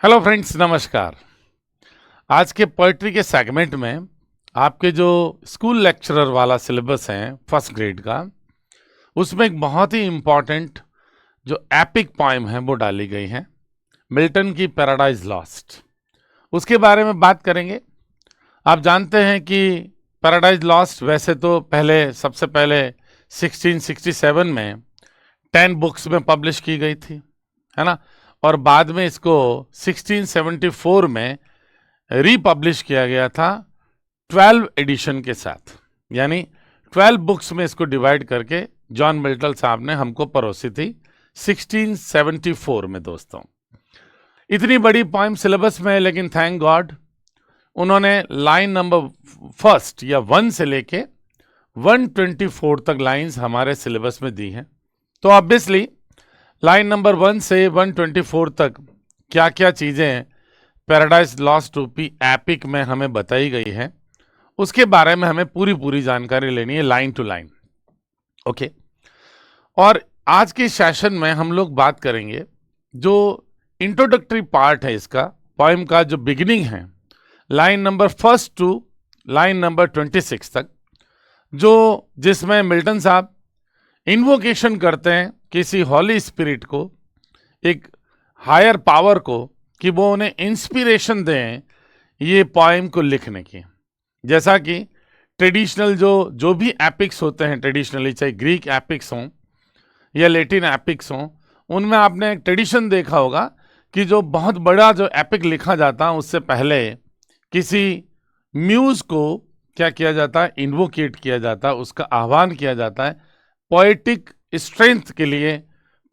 Hello friends, नमस्कार। आज के पोएट्री के सेगमेंट में आपके जो स्कूल लेक्चरर वाला सिलेबस है फर्स्ट ग्रेड का, उसमें एक बहुत ही इम्पॉर्टेंट जो एपिक पोएम है वो डाली गई है, मिल्टन की पैराडाइज लॉस्ट। उसके बारे में बात करेंगे। आप जानते हैं कि पैराडाइज लॉस्ट वैसे तो सबसे पहले 1667 में 10 बुक्स में पब्लिश की गई थी, है ना। और बाद में इसको 1674 में रीपब्लिश किया गया था 12 एडिशन के साथ, यानी 12 बुक्स में इसको डिवाइड करके जॉन मिल्टन साहब ने हमको परोसी थी 1674 में। दोस्तों, इतनी बड़ी पोएम सिलेबस में है, लेकिन थैंक गॉड उन्होंने लाइन नंबर फर्स्ट या 1 से लेके 124 तक लाइंस हमारे सिलेबस में दी हैं। तो ऑब्वियसली लाइन नंबर 1 से 124 तक क्या क्या चीज़ें Paradise Lost to be epic में हमें बताई गई है, उसके बारे में हमें पूरी जानकारी लेनी है, लाइन टू लाइन। ओके। और आज के सेशन में हम लोग बात करेंगे जो इंट्रोडक्टरी पार्ट है इसका, पोएम का जो बिगिनिंग है, line number first to line number 26 तक, जो जिसमें मिल्टन साहब इन्वोकेशन करते हैं किसी हॉली स्पिरिट को, एक हायर पावर को, कि वो उन्हें इंस्पिरेशन दें ये पोएम को लिखने की। जैसा कि ट्रेडिशनल जो भी एपिक्स होते हैं ट्रेडिशनली, चाहे ग्रीक एपिक्स हों या लैटिन एपिक्स हों, उनमें आपने एक ट्रेडिशन देखा होगा कि जो बहुत बड़ा जो एपिक लिखा जाता है उससे पहले किसी म्यूज को क्या किया जाता है, इन्वोकेट किया जाता है, उसका आह्वान किया जाता है पोएटिक स्ट्रेंथ के लिए,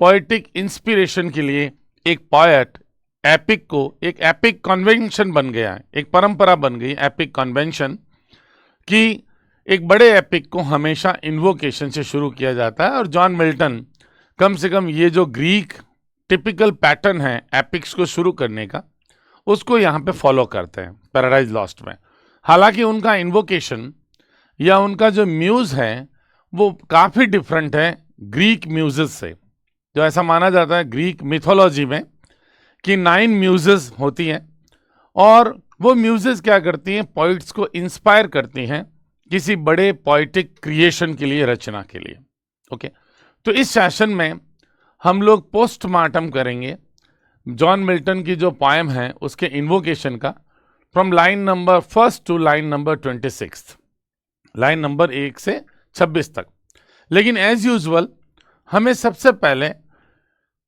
पोएटिक इंस्पिरेशन के लिए। एक पोएट एपिक को, एक एपिक कन्वेंशन बन गया है, एक परंपरा बन गई एपिक कन्वेंशन कि एक बड़े एपिक को हमेशा इन्वोकेशन से शुरू किया जाता है। और जॉन मिल्टन कम से कम ये जो ग्रीक टिपिकल पैटर्न है एपिक्स को शुरू करने का, उसको यहाँ पे फॉलो करते हैं पैराडाइज लॉस्ट में। हालांकि उनका इन्वोकेशन या उनका जो म्यूज है वो काफ़ी डिफरेंट है ग्रीक म्यूजेस से। जो ऐसा माना जाता है ग्रीक मिथोलॉजी में कि 9 म्यूजेस होती हैं, और वो म्यूजेस क्या करती हैं, पोइट्स को इंस्पायर करती हैं किसी बड़े पोइटिक क्रिएशन के लिए, रचना के लिए। ओके। तो इस सेशन में हम लोग पोस्टमार्टम करेंगे जॉन मिल्टन की जो पोएम है उसके इन्वोकेशन का, from line number first to line number 26, line number 1 से 26 तक। लेकिन एज यूजुअल हमें सबसे पहले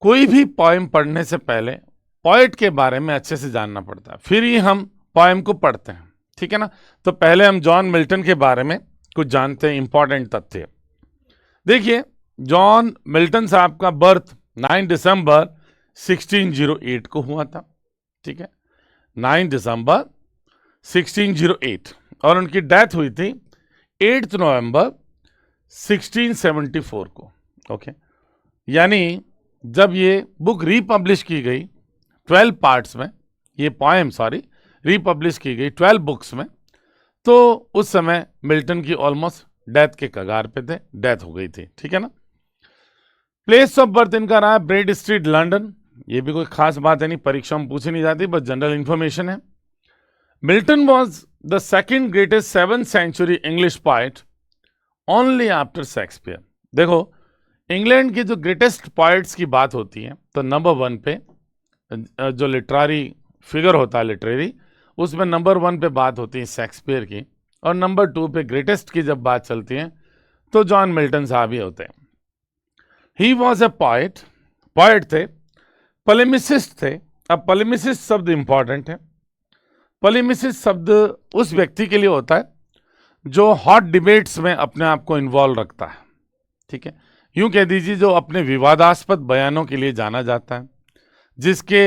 कोई भी पोएम पढ़ने से पहले पोएट के बारे में अच्छे से जानना पड़ता है, फिर ही हम पोएम को पढ़ते हैं, ठीक है ना। तो पहले हम जॉन मिल्टन के बारे में कुछ जानते हैं, इंपॉर्टेंट तथ्य। देखिए, जॉन मिल्टन साहब का बर्थ 9 दिसंबर 1608 को हुआ था, ठीक है, 9 दिसंबर 1608, और उनकी डेथ हुई थी 8 नवंबर 1674 को। ओके। यानी जब ये बुक रीपब्लिश की गई 12 पार्ट्स में, ये पोएम रीपब्लिश की गई 12 बुक्स में, तो उस समय मिल्टन की ऑलमोस्ट डेथ के कगार पे थे, डेथ हो गई थी, ठीक है ना। प्लेस ऑफ बर्थ इनका रहा ब्रेड स्ट्रीट, लंदन। ये भी कोई खास बात है नहीं, परीक्षा में पूछी नहीं जाती, बस जनरल इंफॉर्मेशन है। Milton was the second greatest 7th century English poet only after Shakespeare. देखो, इंग्लैंड की जो ग्रेटेस्ट पोएट्स की बात होती है तो नंबर 1 पे जो लिटरेरी फिगर होता है, लिटरेरी, उसमें नंबर 1 पे बात होती है शेक्सपियर की, और नंबर 2 पे ग्रेटेस्ट की जब बात चलती है तो जॉन मिल्टन साहब ही होते हैं। He was a poet, poet थे, पोलेमिसिस्ट थे। अब पोलेमिसिस्ट शब्द इंपॉर्टेंट है। पोलेमिसिस्ट शब्द उस व्यक्ति के लिए होता है जो हॉट डिबेट्स में अपने आप को इन्वॉल्व रखता है, ठीक है, यूं कह दीजिए जो अपने विवादास्पद बयानों के लिए जाना जाता है, जिसके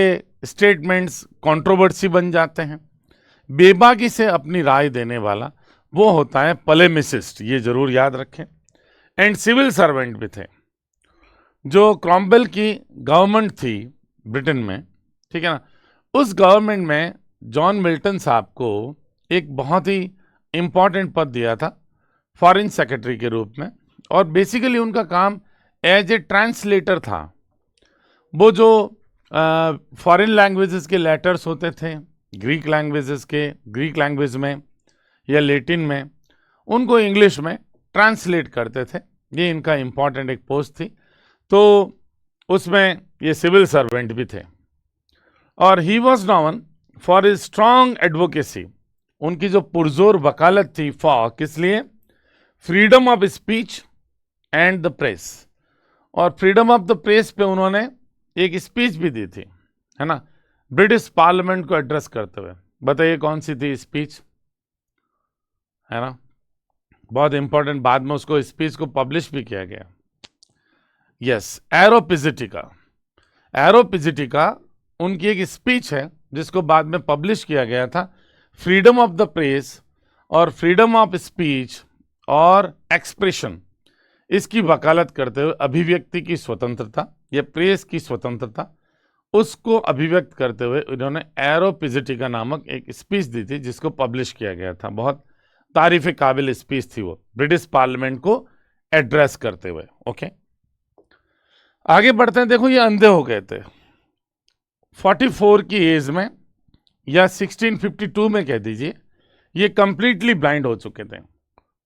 स्टेटमेंट्स कंट्रोवर्सी बन जाते हैं, बेबाकी से अपनी राय देने वाला, वो होता है पोलेमिसिस्ट, ये जरूर याद रखें। एंड सिविल सर्वेंट भी थे। जो क्रॉम्वेल की गवर्नमेंट थी ब्रिटेन में, ठीक है ना, उस गवर्नमेंट में जॉन मिल्टन साहब को एक बहुत ही इंपॉर्टेंट पद दिया था, फॉरेन सेक्रेटरी के रूप में, और बेसिकली उनका काम एज ए ट्रांसलेटर था। वो जो फॉरेन लैंग्वेजेस के लेटर्स होते थे, ग्रीक लैंग्वेज में या लेटिन में, उनको इंग्लिश में ट्रांसलेट करते थे। ये इनका इम्पॉर्टेंट एक पोस्ट थी। तो उसमें ये सिविल सर्वेंट भी थे। और he was non for his strong advocacy, उनकी जो पुरजोर वकालत थी फॉर किस लिए, freedom of speech and the press. और फ्रीडम ऑफ द प्रेस पे उन्होंने एक स्पीच भी दी थी, है ना, ब्रिटिश पार्लियामेंट को एड्रेस करते हुए। बताइए कौन सी थी स्पीच, है ना, बहुत इंपॉर्टेंट। बाद में उसको स्पीच को पब्लिश भी किया गया। यस, एरोपिजिटिका उनकी एक स्पीच है जिसको बाद में पब्लिश किया गया था। फ्रीडम ऑफ द प्रेस और फ्रीडम ऑफ स्पीच और एक्सप्रेशन, इसकी वकालत करते हुए अभिव्यक्ति की स्वतंत्रता या प्रेस की स्वतंत्रता, उसको अभिव्यक्त करते हुए उन्होंने एरोपिजिटिका नामक एक स्पीच दी थी जिसको पब्लिश किया गया था। बहुत तारीफ काबिल स्पीच थी वो, ब्रिटिश पार्लियामेंट को एड्रेस करते हुए। ओके, आगे बढ़ते हैं। देखो, ये अंधे हो गए थे 44 की एज में, या 1652 में कह दीजिए, ये कंप्लीटली ब्लाइंड हो चुके थे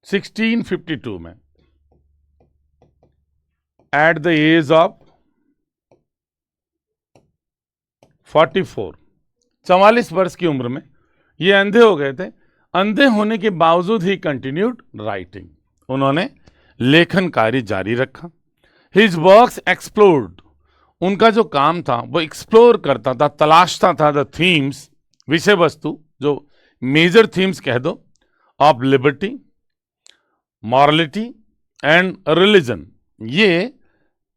1652 में, एट द एज ऑफ 44 वर्ष की उम्र में ये अंधे हो गए थे। अंधे होने के बावजूद ही कंटिन्यूड राइटिंग, उन्होंने लेखन कार्य जारी रखा। हिज वर्क्स एक्सप्लोर्ड, उनका जो काम था वो एक्सप्लोर करता था, तलाशता था द थीम्स, विषय वस्तु, जो मेजर थीम्स कह दो, of liberty, morality and religion. ये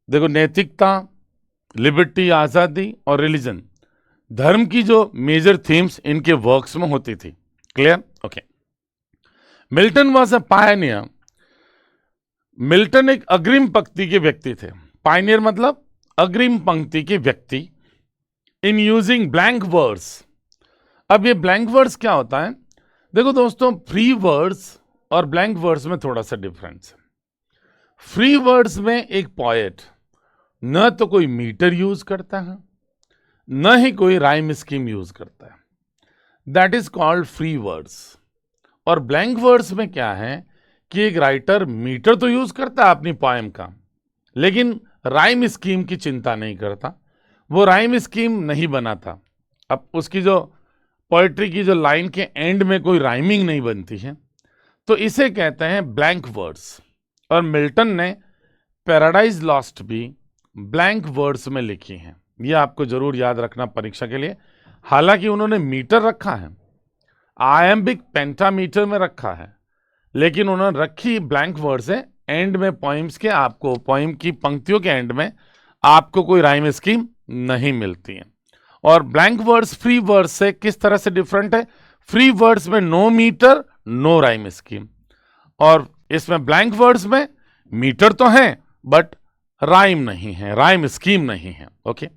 देखो, नैतिकता, लिबर्टी आज़ादी और रिलीजन, धर्म की जो मेजर थीम्स इनके वर्क्स में होती थी। Clear? Okay. Milton was a Pioneer, Milton एक अग्रिम पंक्ति के व्यक्ति थे। पायनियर मतलब अग्रिम पंक्ति के व्यक्ति। इन यूजिंग ब्लैंक वर्ड्स, अब ये ब्लैंक वर्ड्स क्या होता है? देखो दोस्तों, फ्री वर्ड्स और ब्लैंक वर्ड्स में थोड़ा सा डिफरेंस है। फ्री वर्ड्स में एक पोएट न तो कोई मीटर यूज करता है, न ही कोई राइम स्कीम यूज करता है, that is called free words. और ब्लैंक वर्ड्स में क्या है कि एक राइटर मीटर तो यूज करता है अपनी पोएम का, लेकिन राइम स्कीम की चिंता नहीं करता, वो राइम स्कीम नहीं बनाता। अब उसकी जो पोएट्री की जो लाइन के एंड में कोई राइमिंग नहीं बनती है, तो इसे कहते हैं ब्लैंक वर्ड्स। और मिल्टन ने पैराडाइज लॉस्ट भी ब्लैंक वर्ड्स में लिखी हैं। ये आपको जरूर याद रखना परीक्षा के लिए। हालांकि उन्होंने मीटर रखा है, आयम्बिक पेंटामीटर में रखा है, लेकिन उन्होंने रखी ब्लैंक वर्ड्स है। एंड में पोइम्स के, आपको पोइम की पंक्तियों के एंड में आपको कोई राइम स्कीम नहीं मिलती है। और ब्लैंक वर्ड्स फ्री वर्ड्स से किस तरह से डिफरेंट है? फ्री वर्ड्स में no metre, no rhyme scheme, और इसमें ब्लैंक वर्ड्स में मीटर तो है बट राइम नहीं है, राइम स्कीम नहीं है। ओके,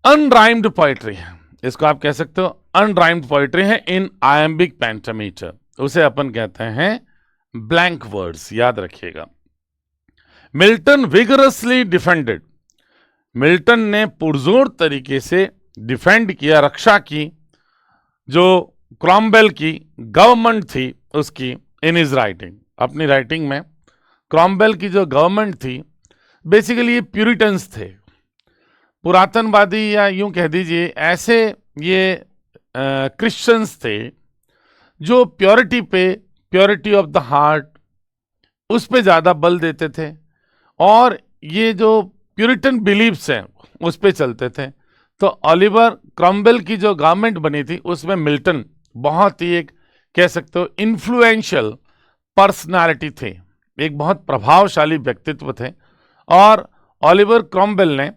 अनराइम्ड पोएट्री है, इसको आप कह सकते हो अनराइम्ड पोएट्री है इन आयम्बिक पेंटामीटर, उसे अपन कहते हैं ब्लैंक वर्ड्स, याद रखिएगा। मिल्टन विगरसली डिफेंडेड, मिल्टन ने पुरजोर तरीके से डिफेंड किया, रक्षा की, जो क्रॉमवेल की गवर्नमेंट थी उसकी, इन हिज राइटिंग, अपनी राइटिंग में। क्रॉमवेल की जो गवर्नमेंट थी, बेसिकली ये प्यूरिटन्स थे, पुरातनवादी, या यूं कह दीजिए ऐसे ये क्रिश्चियंस थे जो प्योरिटी पे, प्योरिटी ऑफ द हार्ट, उस पे ज़्यादा बल देते थे, और ये जो प्यूरिटन बिलीव्स हैं उस पे चलते थे। तो ओलिवर क्रॉमवेल की जो गवर्नमेंट बनी थी उसमें मिल्टन बहुत ही एक कह सकते हो इन्फ्लुएंशियल पर्सनालिटी थे, एक बहुत प्रभावशाली व्यक्तित्व थे। और ओलिवर क्रॉमवेल ने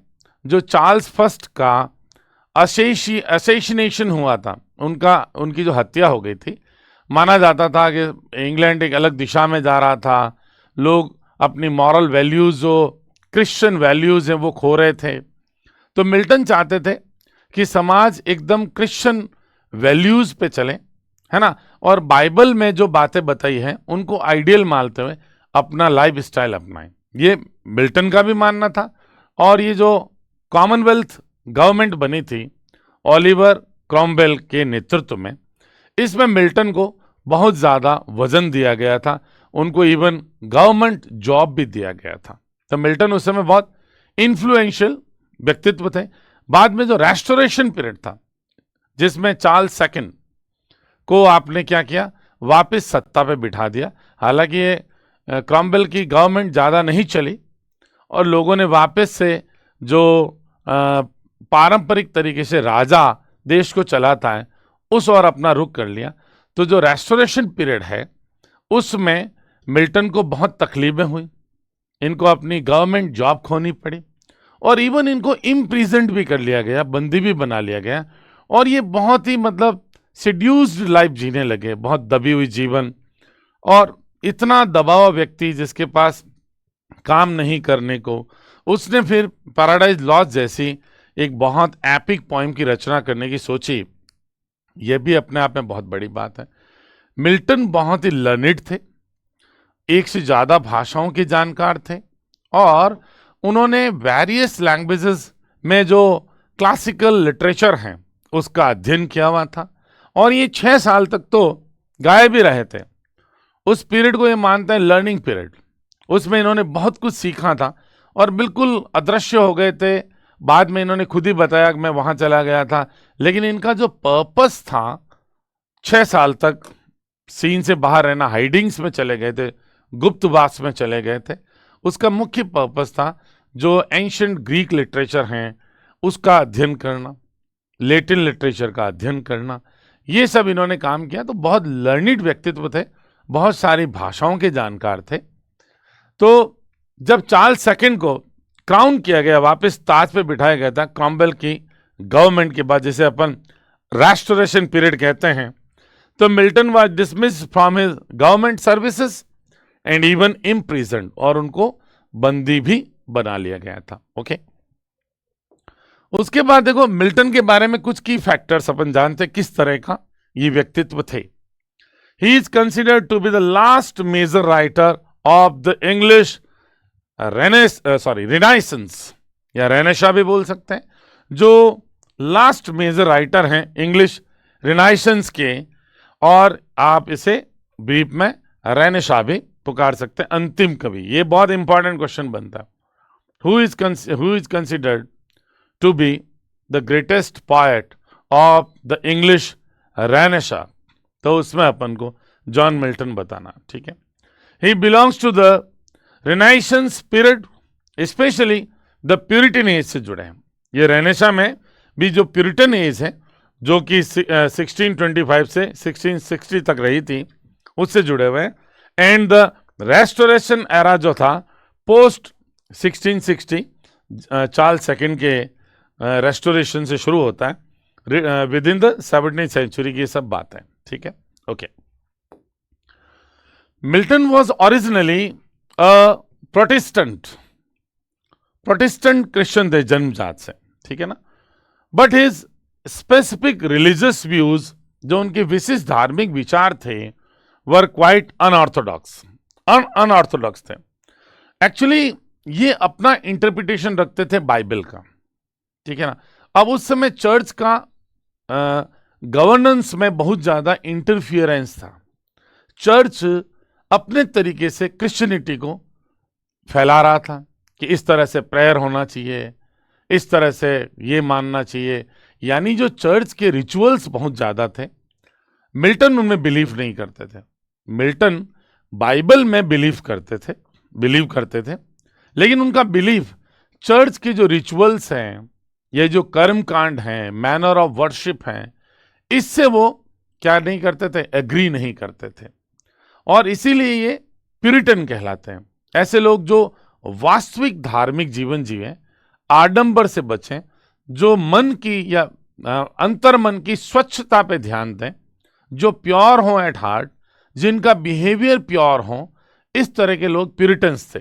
जो चार्ल्स फर्स्ट का असैसिनेशन हुआ था, उनकी जो हत्या हो गई थी, माना जाता था कि इंग्लैंड एक अलग दिशा में जा रहा था, लोग अपनी मॉरल वैल्यूज, जो क्रिश्चियन वैल्यूज हैं, वो खो रहे थे। तो मिल्टन चाहते थे कि समाज एकदम क्रिश्चियन वैल्यूज पे चले, है ना, और बाइबल में जो बातें बताई हैं उनको आइडियल मानते हुए अपना लाइफ स्टाइल अपनाएं। ये मिल्टन का भी मानना था। और ये जो कॉमनवेल्थ गवर्नमेंट बनी थी ओलिवर क्रॉमवेल के नेतृत्व में, इसमें मिल्टन को बहुत ज़्यादा वजन दिया गया था, उनको इवन गवर्नमेंट जॉब भी दिया गया था। तो मिल्टन उस समय बहुत इन्फ्लुएंशियल व्यक्तित्व थे। बाद में जो रेस्टोरेशन पीरियड था, जिसमें चार्ल्स सेकंड को आपने क्या किया, वापस सत्ता पे बिठा दिया। हालांकि ये क्रॉमवेल की गवर्नमेंट ज़्यादा नहीं चली और लोगों ने वापस से जो पारंपरिक तरीके से राजा देश को चलाता है उस और अपना रुख कर लिया। तो जो रेस्टोरेशन पीरियड है उसमें मिल्टन को बहुत तकलीफें हुई, इनको अपनी गवर्नमेंट जॉब खोनी पड़ी और इवन इनको इम्प्रिजेंट भी कर लिया गया, बंदी भी बना लिया गया और ये बहुत ही मतलब सिड्यूस्ड लाइफ जीने लगे, बहुत दबी हुई जीवन। और इतना दबा हुआ व्यक्ति जिसके पास काम नहीं करने को, उसने फिर पैराडाइज लॉस्ट जैसी एक बहुत एपिक पोएम की रचना करने की सोची। यह भी अपने आप में बहुत बड़ी बात है। मिल्टन बहुत ही लर्निड थे, एक से ज्यादा भाषाओं के जानकार थे और उन्होंने वेरियस लैंग्वेजेस में जो क्लासिकल लिटरेचर हैं उसका अध्ययन किया हुआ था और ये 6 साल तक तो गाए भी रहे थे। उस पीरियड को ये मानते हैं लर्निंग पीरियड। उसमें इन्होंने बहुत कुछ सीखा था और बिल्कुल अदृश्य हो गए थे। बाद में इन्होंने खुद ही बताया कि मैं वहां चला गया था, लेकिन इनका जो पर्पस था 6 साल तक सीन से बाहर रहना, हाइडिंग्स में चले गए थे, गुप्तवास में चले गए थे। उसका मुख्य पर्पस था जो एंशिएंट ग्रीक लिटरेचर हैं उसका अध्ययन करना, लैटिन लिटरेचर का अध्ययन करना, ये सब इन्होंने काम किया। तो बहुत लर्निड व्यक्तित्व थे, बहुत सारी भाषाओं के जानकार थे। तो जब चार्ल्स सेकंड को क्राउन किया गया, वापस ताज पे बिठाया गया था क्रॉमवेल की गवर्नमेंट के बाद, जिसे अपन रेस्टोरेशन पीरियड कहते हैं, तो Milton was dismissed from his government services and even imprisoned, और उनको बंदी भी बना लिया गया था। ओके, उसके बाद देखो मिल्टन के बारे में कुछ की फैक्टर्स अपन जानते हैं किस तरह का ये व्यक्तित्व थे। He is considered to be the last major writer of the English renaissance, या रेनेशा भी बोल सकते हैं, जो लास्ट मेजर राइटर हैं इंग्लिश रिनाइसेंस के, और आप इसे ब्रीफ में रेनेशा भी पुकार सकते हैं, अंतिम कवि। ये बहुत इंपॉर्टेंट क्वेश्चन बनता है, who is considered to be the greatest poet of the English renaissance, तो उसमें अपन को जॉन मिल्टन बताना। ठीक है, he belongs to the renaissance period, specially the Puritan age से जुड़े हैं। ये रेनेशा में भी जो प्यूरिटन एज है, जो कि 1625 से 1660 तक रही थी, उससे जुड़े हुए हैं। एंड द रेस्टोरेशन एरा जो था पोस्ट 1660, चार्ल्स सेकंड के रेस्टोरेशन से शुरू होता है, with in the 17th century की सब बात है। ठीक है, okay. Milton was originally Protestant Christian थे जन्मजात से, ठीक है ना, but his specific religious views, जो उनके विशिष्ट धार्मिक विचार थे, वर क्वाइट अनऑर्थोडॉक्स थे। एक्चुअली ये अपना इंटरप्रिटेशन रखते थे बाइबल का, ठीक है ना। अब उस समय चर्च का गवर्नेंस में बहुत ज्यादा इंटरफियरेंस था। चर्च अपने तरीके से क्रिश्चियनिटी को फैला रहा था कि इस तरह से प्रेयर होना चाहिए, इस तरह से ये मानना चाहिए, यानी जो चर्च के रिचुअल्स बहुत ज्यादा थे। मिल्टन उनमें बिलीव नहीं करते थे। मिल्टन बाइबल में बिलीव करते थे, लेकिन उनका बिलीव चर्च के जो रिचुअल्स हैं, ये जो कर्म कांड हैं, मैनर ऑफ वर्शिप हैं, इससे वो क्या नहीं करते थे, एग्री नहीं करते थे, और इसीलिए ये प्यूरिटन कहलाते हैं। ऐसे लोग जो वास्तविक धार्मिक जीवन जिए, आडंबर से बचें, जो मन की या अंतर्मन की स्वच्छता पे ध्यान दें, जो प्योर हों एट हार्ट, जिनका बिहेवियर प्योर हो, इस तरह के लोग प्यूरिटन्स थे।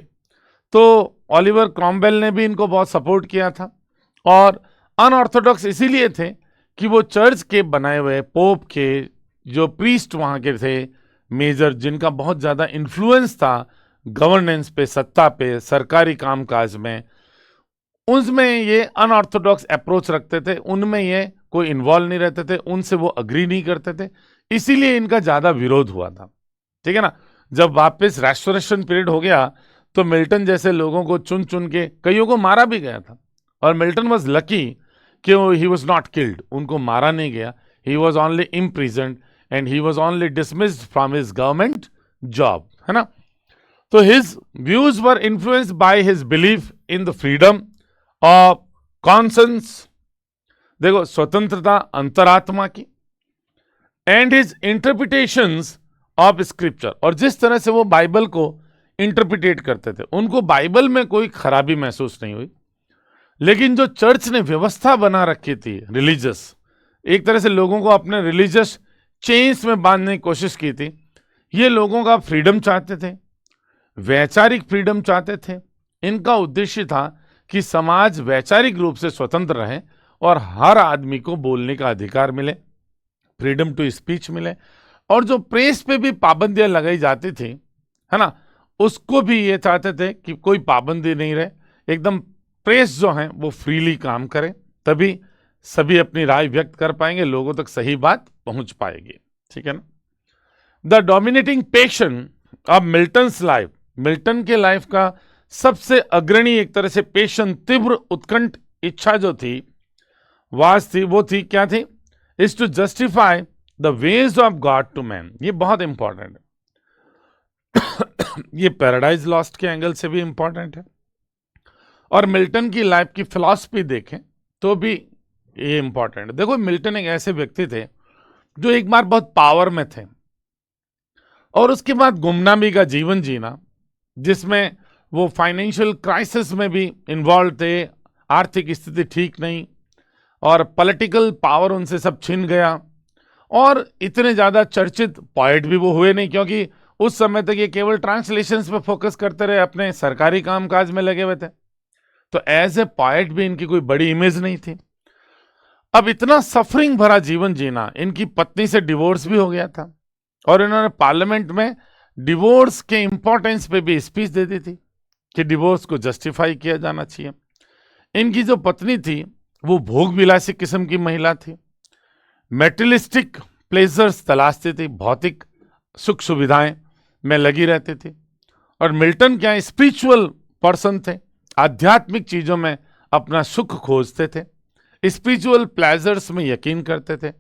तो ओलिवर क्रॉमवेल ने भी इनको बहुत सपोर्ट किया था, और अनऑर्थोडॉक्स इसीलिए थे कि वो चर्च के बनाए हुए पोप के जो प्रीस्ट वहां के थे मेजर, जिनका बहुत ज्यादा इन्फ्लुएंस था गवर्नेंस पे, सत्ता पे, सरकारी कामकाज में, उसमें ये अनऑर्थोडॉक्स अप्रोच रखते थे, उनमें ये कोई इन्वॉल्व नहीं रहते थे, उनसे वो अग्री नहीं करते थे, इसीलिए इनका ज्यादा विरोध हुआ था। ठीक है ना। जब वापस रेस्टोरेशन पीरियड हो गया तो मिल्टन जैसे लोगों को चुन चुन के कईयों को मारा भी गया था, और मिल्टन वॉज लकी कि ही वॉज नॉट किल्ड, उनको मारा नहीं गया, he was only imprisoned and he was only dismissed from his government job, है ना। तो his views were influenced by his belief in the freedom of conscience, देखो स्वतंत्रता अंतरात्मा की, and his interpretations of scripture, और जिस तरह से वो बाइबल को इंटरप्रिटेट करते थे, उनको बाइबल में कोई खराबी महसूस नहीं हुई। लेकिन जो चर्च ने व्यवस्था बना रखी थी रिलीजियस, एक तरह से लोगों को अपने रिलीजियस चेन्स में बांधने की कोशिश की थी, ये लोगों का फ्रीडम चाहते थे, वैचारिक फ्रीडम चाहते थे। इनका उद्देश्य था कि समाज वैचारिक रूप से स्वतंत्र रहे और हर आदमी को बोलने का अधिकार मिले, फ्रीडम टू स्पीच मिले, और जो प्रेस पे भी पाबंदियां लगाई जाती थी, है ना, उसको भी ये चाहते थे कि कोई पाबंदी नहीं रहे, एकदम प्रेस जो है वो फ्रीली काम करे, तभी सभी अपनी राय व्यक्त कर पाएंगे, लोगों तक सही बात पहुंच पाएगी। ठीक है ना। The dominating passion of Milton's life, Milton के लाइफ का सबसे अग्रणी एक तरह से पैशन, तीव्र उत्कंठ इच्छा जो थी, वास थी, वो थी क्या थी, is to justify the ways of God to man. ये बहुत इंपॉर्टेंट है ये पैराडाइज लॉस्ट के एंगल से भी इंपॉर्टेंट है, और मिल्टन की लाइफ की फिलॉसफी देखें तो भी ये इंपॉर्टेंट है। देखो मिल्टन एक ऐसे व्यक्ति थे जो एक बार बहुत पावर में थे और उसके बाद गुमनामी का जीवन जीना, जिसमें वो फाइनेंशियल क्राइसिस में भी इन्वॉल्व थे, आर्थिक स्थिति ठीक नहीं, और पॉलिटिकल पावर उनसे सब छिन गया, और इतने ज्यादा चर्चित पोएट भी वो हुए नहीं, क्योंकि उस समय तक ये केवल ट्रांसलेशंस पे फोकस करते रहे, अपने सरकारी कामकाज में लगे हुए थे, तो एज ए पोएट भी इनकी कोई बड़ी इमेज नहीं थी। अब इतना सफरिंग भरा जीवन जीना, इनकी पत्नी से डिवोर्स भी हो गया था, और इन्होंने पार्लियामेंट में डिवोर्स के इंपॉर्टेंस पे भी स्पीच दे दी थी कि डिवोर्स को जस्टिफाई किया जाना चाहिए। इनकी जो पत्नी थी वो भोग विलासी किस्म की महिला थी, मेटेरियलिस्टिक प्लेजर्स तलाशती थी, भौतिक सुख सुविधाएं में लगी रहती थी, और मिल्टन क्या स्पिरिचुअल पर्सन थे, आध्यात्मिक चीजों में अपना सुख खोजते थे, स्पिरिचुअल प्लेजर्स में यकीन करते थे,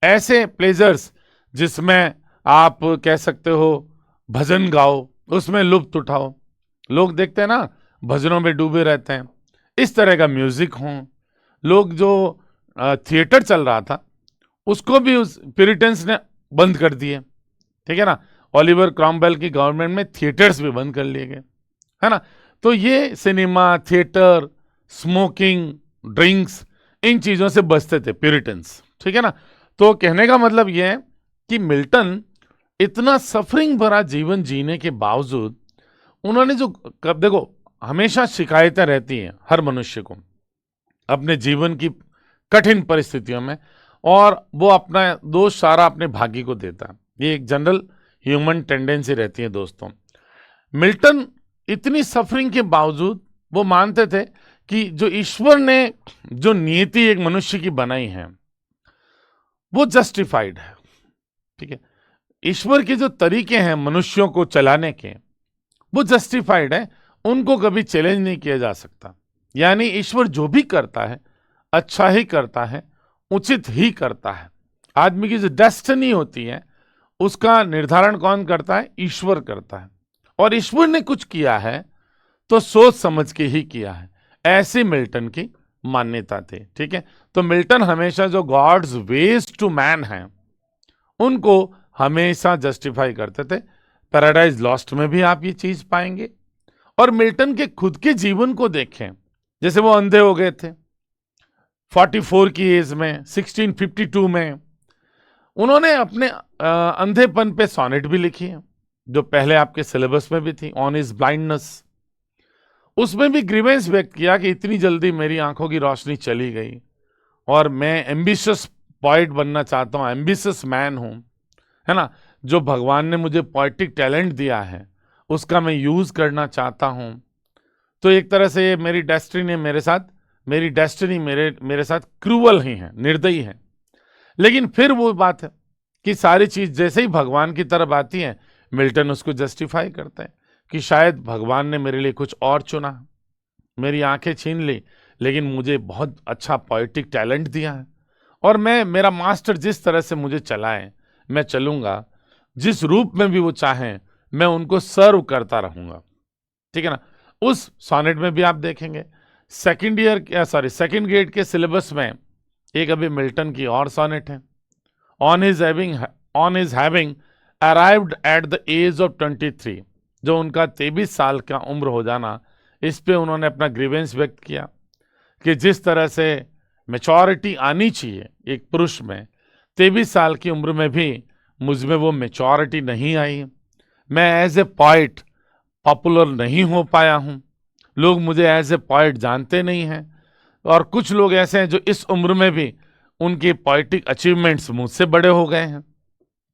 ऐसे प्लेजर्स जिसमें आप कह सकते हो भजन गाओ, उसमें लुत्फ उठाओ, लोग देखते हैं ना भजनों में डूबे रहते हैं, इस तरह का म्यूजिक हो। लोग जो थिएटर चल रहा था उसको भी उस प्यूरिटन्स ने बंद कर दिए, ठीक है ना, ओलिवर क्रॉमवेल की गवर्नमेंट में थिएटर्स भी बंद कर लिए गए, है ना। तो ये सिनेमा, थिएटर, स्मोकिंग, ड्रिंक्स, इन चीजों से बचते थे प्यूरिटन्स, ठीक है ना। तो कहने का मतलब यह है कि मिल्टन इतना सफरिंग भरा जीवन जीने के बावजूद उन्होंने जो, देखो हमेशा शिकायतें रहती हैं हर मनुष्य को अपने जीवन की कठिन परिस्थितियों में, और वो अपना दोष सारा अपने भाग्य को देता है, ये एक जनरल ह्यूमन टेंडेंसी रहती है दोस्तों। मिल्टन इतनी सफरिंग के बावजूद वो मानते थे कि जो ईश्वर ने जो नियति एक मनुष्य की बनाई है वो जस्टिफाइड है, ठीक है। ईश्वर के जो तरीके हैं मनुष्यों को चलाने के वो जस्टिफाइड है, उनको कभी चैलेंज नहीं किया जा सकता। यानी ईश्वर जो भी करता है अच्छा ही करता है, उचित ही करता है। आदमी की जो डेस्टिनी होती है उसका निर्धारण कौन करता है? ईश्वर करता है, और ईश्वर ने कुछ किया है तो सोच समझ के ही किया है, ऐसी मिल्टन की मान्यता थी, ठीक है। तो मिल्टन हमेशा जो गॉड्स वेज टू मैन हैं उनको हमेशा जस्टिफाई करते थे। पैराडाइज लॉस्ट में भी आप ये चीज पाएंगे। और मिल्टन के खुद के जीवन को देखें, जैसे वो अंधे हो गए थे 44 की एज में, 1652 में उन्होंने अपने अंधेपन पे सोनेट भी लिखी है जो पहले आपके सिलेबस में भी थी, ऑन हिज ब्लाइंडनेस। उसमें भी ग्रीवेंस व्यक्त किया कि इतनी जल्दी मेरी आंखों की रोशनी चली गई और मैं एम्बिशियस पोइट बनना चाहता हूं, एम्बिशियस मैन हूं, है ना। जो भगवान ने मुझे पोएटिक टैलेंट दिया है उसका मैं यूज करना चाहता हूं। तो एक तरह से ये मेरी डेस्टिनी मेरे साथ क्रूअल ही है, निर्दयी है। लेकिन फिर वो बात है कि सारी चीज जैसे ही भगवान की तरफ आती है, मिल्टन उसको जस्टिफाई करते हैं कि शायद भगवान ने मेरे लिए कुछ और चुना, मेरी आंखें छीन ली, लेकिन मुझे बहुत अच्छा पोएटिक टैलेंट दिया है और मेरा मास्टर जिस तरह से मुझे चलाए मैं चलूंगा, जिस रूप में भी वो चाहें मैं उनको सर्व करता रहूंगा। ठीक है ना। उस सॉनेट में भी आप देखेंगे सेकंड ग्रेड के सिलेबस में एक अभी मिल्टन की और सॉनेट है, on his having arrived at the age of 23, जो उनका 23 साल का उम्र हो जाना, इस पे उन्होंने अपना ग्रीवेंस व्यक्त किया कि जिस तरह से मैच्योरिटी आनी चाहिए एक पुरुष में, 23 साल की उम्र में भी मुझ में वो मैच्योरिटी नहीं आई। मैं एज ए पॉइट पॉपुलर नहीं हो पाया हूँ, लोग मुझे एज ए पॉइट जानते नहीं हैं, और कुछ लोग ऐसे हैं जो इस उम्र में भी उनके पोएटिक अचीवमेंट्स मुझसे बड़े हो गए हैं।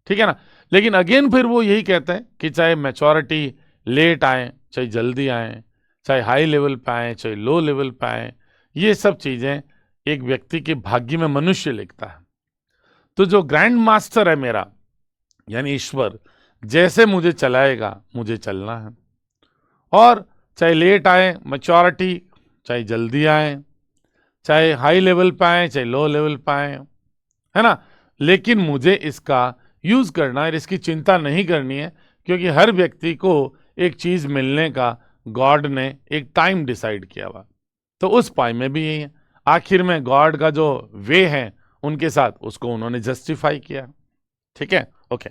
ठीक है ना। लेकिन अगेन फिर वो यही कहते हैं कि चाहे मैच्योरिटी लेट आए, चाहे जल्दी आए, चाहे हाई लेवल पे आए, चाहे लो लेवल पे आए, ये सब चीजें एक व्यक्ति के भाग्य में मनुष्य लिखता है। तो जो ग्रैंड मास्टर है मेरा, यानी ईश्वर, जैसे मुझे चलाएगा मुझे चलना है, और चाहे लेट आए मैच्योरिटी, चाहे जल्दी आए, चाहे हाई लेवल पे आए, चाहे लो लेवल पे आए, है ना, लेकिन मुझे इसका यूज करना है, इसकी चिंता नहीं करनी है, क्योंकि हर व्यक्ति को एक चीज मिलने का गॉड ने एक टाइम डिसाइड किया हुआ। तो उस पाई में भी यही है, आखिर में गॉड का जो वे है उनके साथ, उसको उन्होंने जस्टिफाई किया। ठीक है, okay.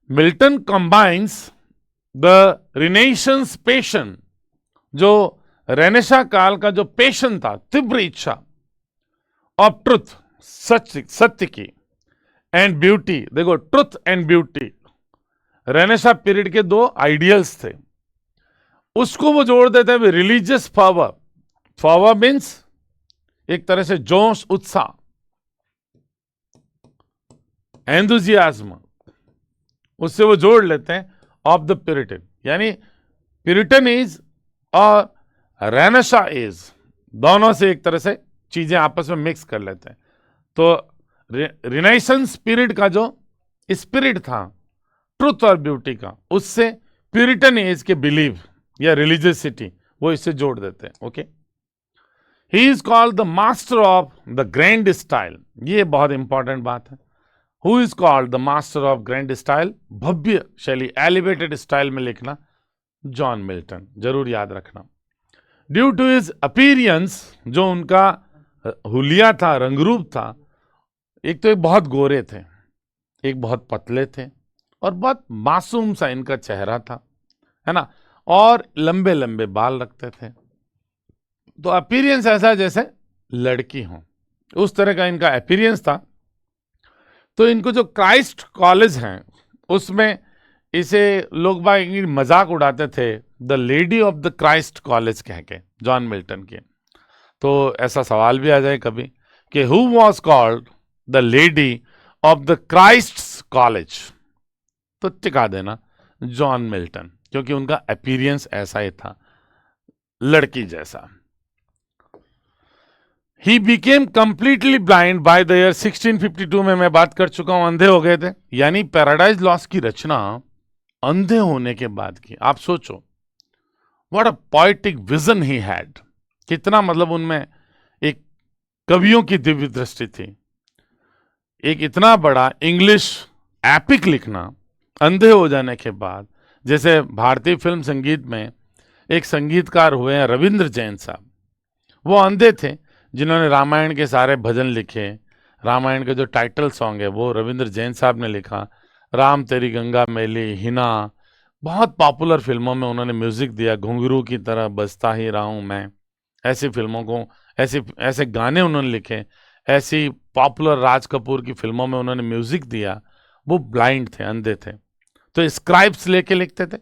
Milton combines the रिनेशंस passion, जो रेनेशा काल का जो पैशन था, तीव्र इच्छा ऑफ ट्रुथ, सत्य की, एंड ब्यूटी। देखो, truth and beauty Renaissance period के दो आइडियल्स थे, उसको वो जोड़ देते हैं रिलीजियस पावर। पावर मीन्स एक तरह से जोश, उत्साह, एंथुजियाज्म, उससे वो जोड़ लेते हैं ऑफ द प्यूरिटन, यानी प्यूरिटन इज और रेनेशा इज, दोनों से एक तरह से चीजें आपस में मिक्स कर लेते हैं। तो रिनाइसेंस पीरियड का जो स्पिरिट था ट्रुथ और ब्यूटी का, उससे प्यूरिटन एज के बिलीव या रिलीजियसिटी, वो इससे जोड़ देते हैं। Okay. He is called the master of the grand style, ये बहुत इंपॉर्टेंट बात है। Who is called the master of grand style, भव्य शैली, एलिवेटेड स्टाइल में लिखना, जॉन मिल्टन, जरूर याद रखना। ड्यू टू हिज अपीरियंस, जो उनका हुलिया था, रंगरूप था, एक तो एक बहुत गोरे थे, एक बहुत पतले थे, और बहुत मासूम सा इनका चेहरा था, है ना, और लंबे लंबे बाल रखते थे। तो अपीरियंस ऐसा जैसे लड़की हो, उस तरह का इनका अपीरियंस था। तो इनको जो क्राइस्ट कॉलेज हैं उसमें इसे लोग बाग मजाक उड़ाते थे, the lady of the Christ college कह के, जॉन मिल्टन के। तो ऐसा सवाल भी आ जाए कभी कि who was called the lady of the Christ college, तो टिका देना जॉन मिल्टन, क्योंकि उनका अपीरियंस ऐसा ही था, लड़की जैसा। He became completely blind by the year 1652 में मैं बात कर चुका हूं, अंधे हो गए थे, यानी पैराडाइज लॉस्ट की रचना अंधे होने के बाद की। आप सोचो, what a poetic vision he had, कितना मतलब उनमें एक कवियों की दिव्य दृष्टि थी। एक इतना बड़ा इंग्लिश एपिक लिखना अंधे हो जाने के बाद। जैसे भारतीय फिल्म संगीत में एक संगीतकार हुए हैं रविंद्र जैन साहब, वो अंधे थे, जिन्होंने रामायण के सारे भजन लिखे। रामायण के जो टाइटल सॉन्ग है वो रविंद्र जैन साहब ने लिखा। राम तेरी गंगा मैली, हिना, बहुत पॉपुलर फिल्मों में उन्होंने म्यूजिक दिया। घुंघरू की तरह बजता ही रहा हूं मैं, ऐसी फिल्मों को, ऐसे गाने उन्होंने लिखे। ऐसी पॉपुलर राज कपूर की फिल्मों में उन्होंने म्यूजिक दिया। वो ब्लाइंड थे, अंधे थे, तो स्क्राइब्स लेके लिखते थे,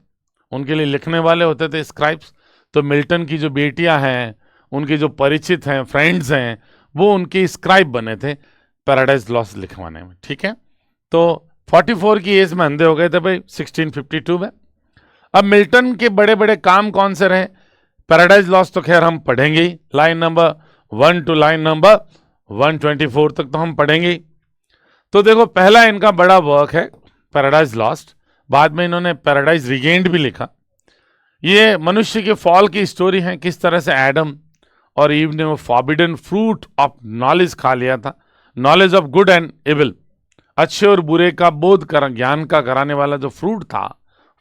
उनके लिए लिखने वाले होते थे स्क्राइब्स। तो मिल्टन की जो बेटियां हैं, उनके जो परिचित हैं, फ्रेंड्स हैं, वो उनके स्क्राइब बने थे पैराडाइज लॉस्ट लिखवाने में। ठीक है, तो 44 की एज में अंधे हो गए थे भाई 1652 में। अब मिल्टन के बड़े बड़े काम कौन से रहे? पैराडाइज लॉस्ट तो खैर हम पढ़ेंगे ही, line number 1 to line number 124 तक तो हम पढ़ेंगे ही। तो देखो पहला इनका बड़ा वर्क है पैराडाइज लॉस्ट, बाद में इन्होंने पैराडाइज रिगेन्ड भी लिखा। ये मनुष्य के फॉल की स्टोरी है, किस तरह से एडम और ईव ने वो फॉरबिडन फ्रूट ऑफ नॉलेज खा लिया था, knowledge of good and evil, अच्छे और बुरे का बोध कर ज्ञान का कराने वाला जो फ्रूट था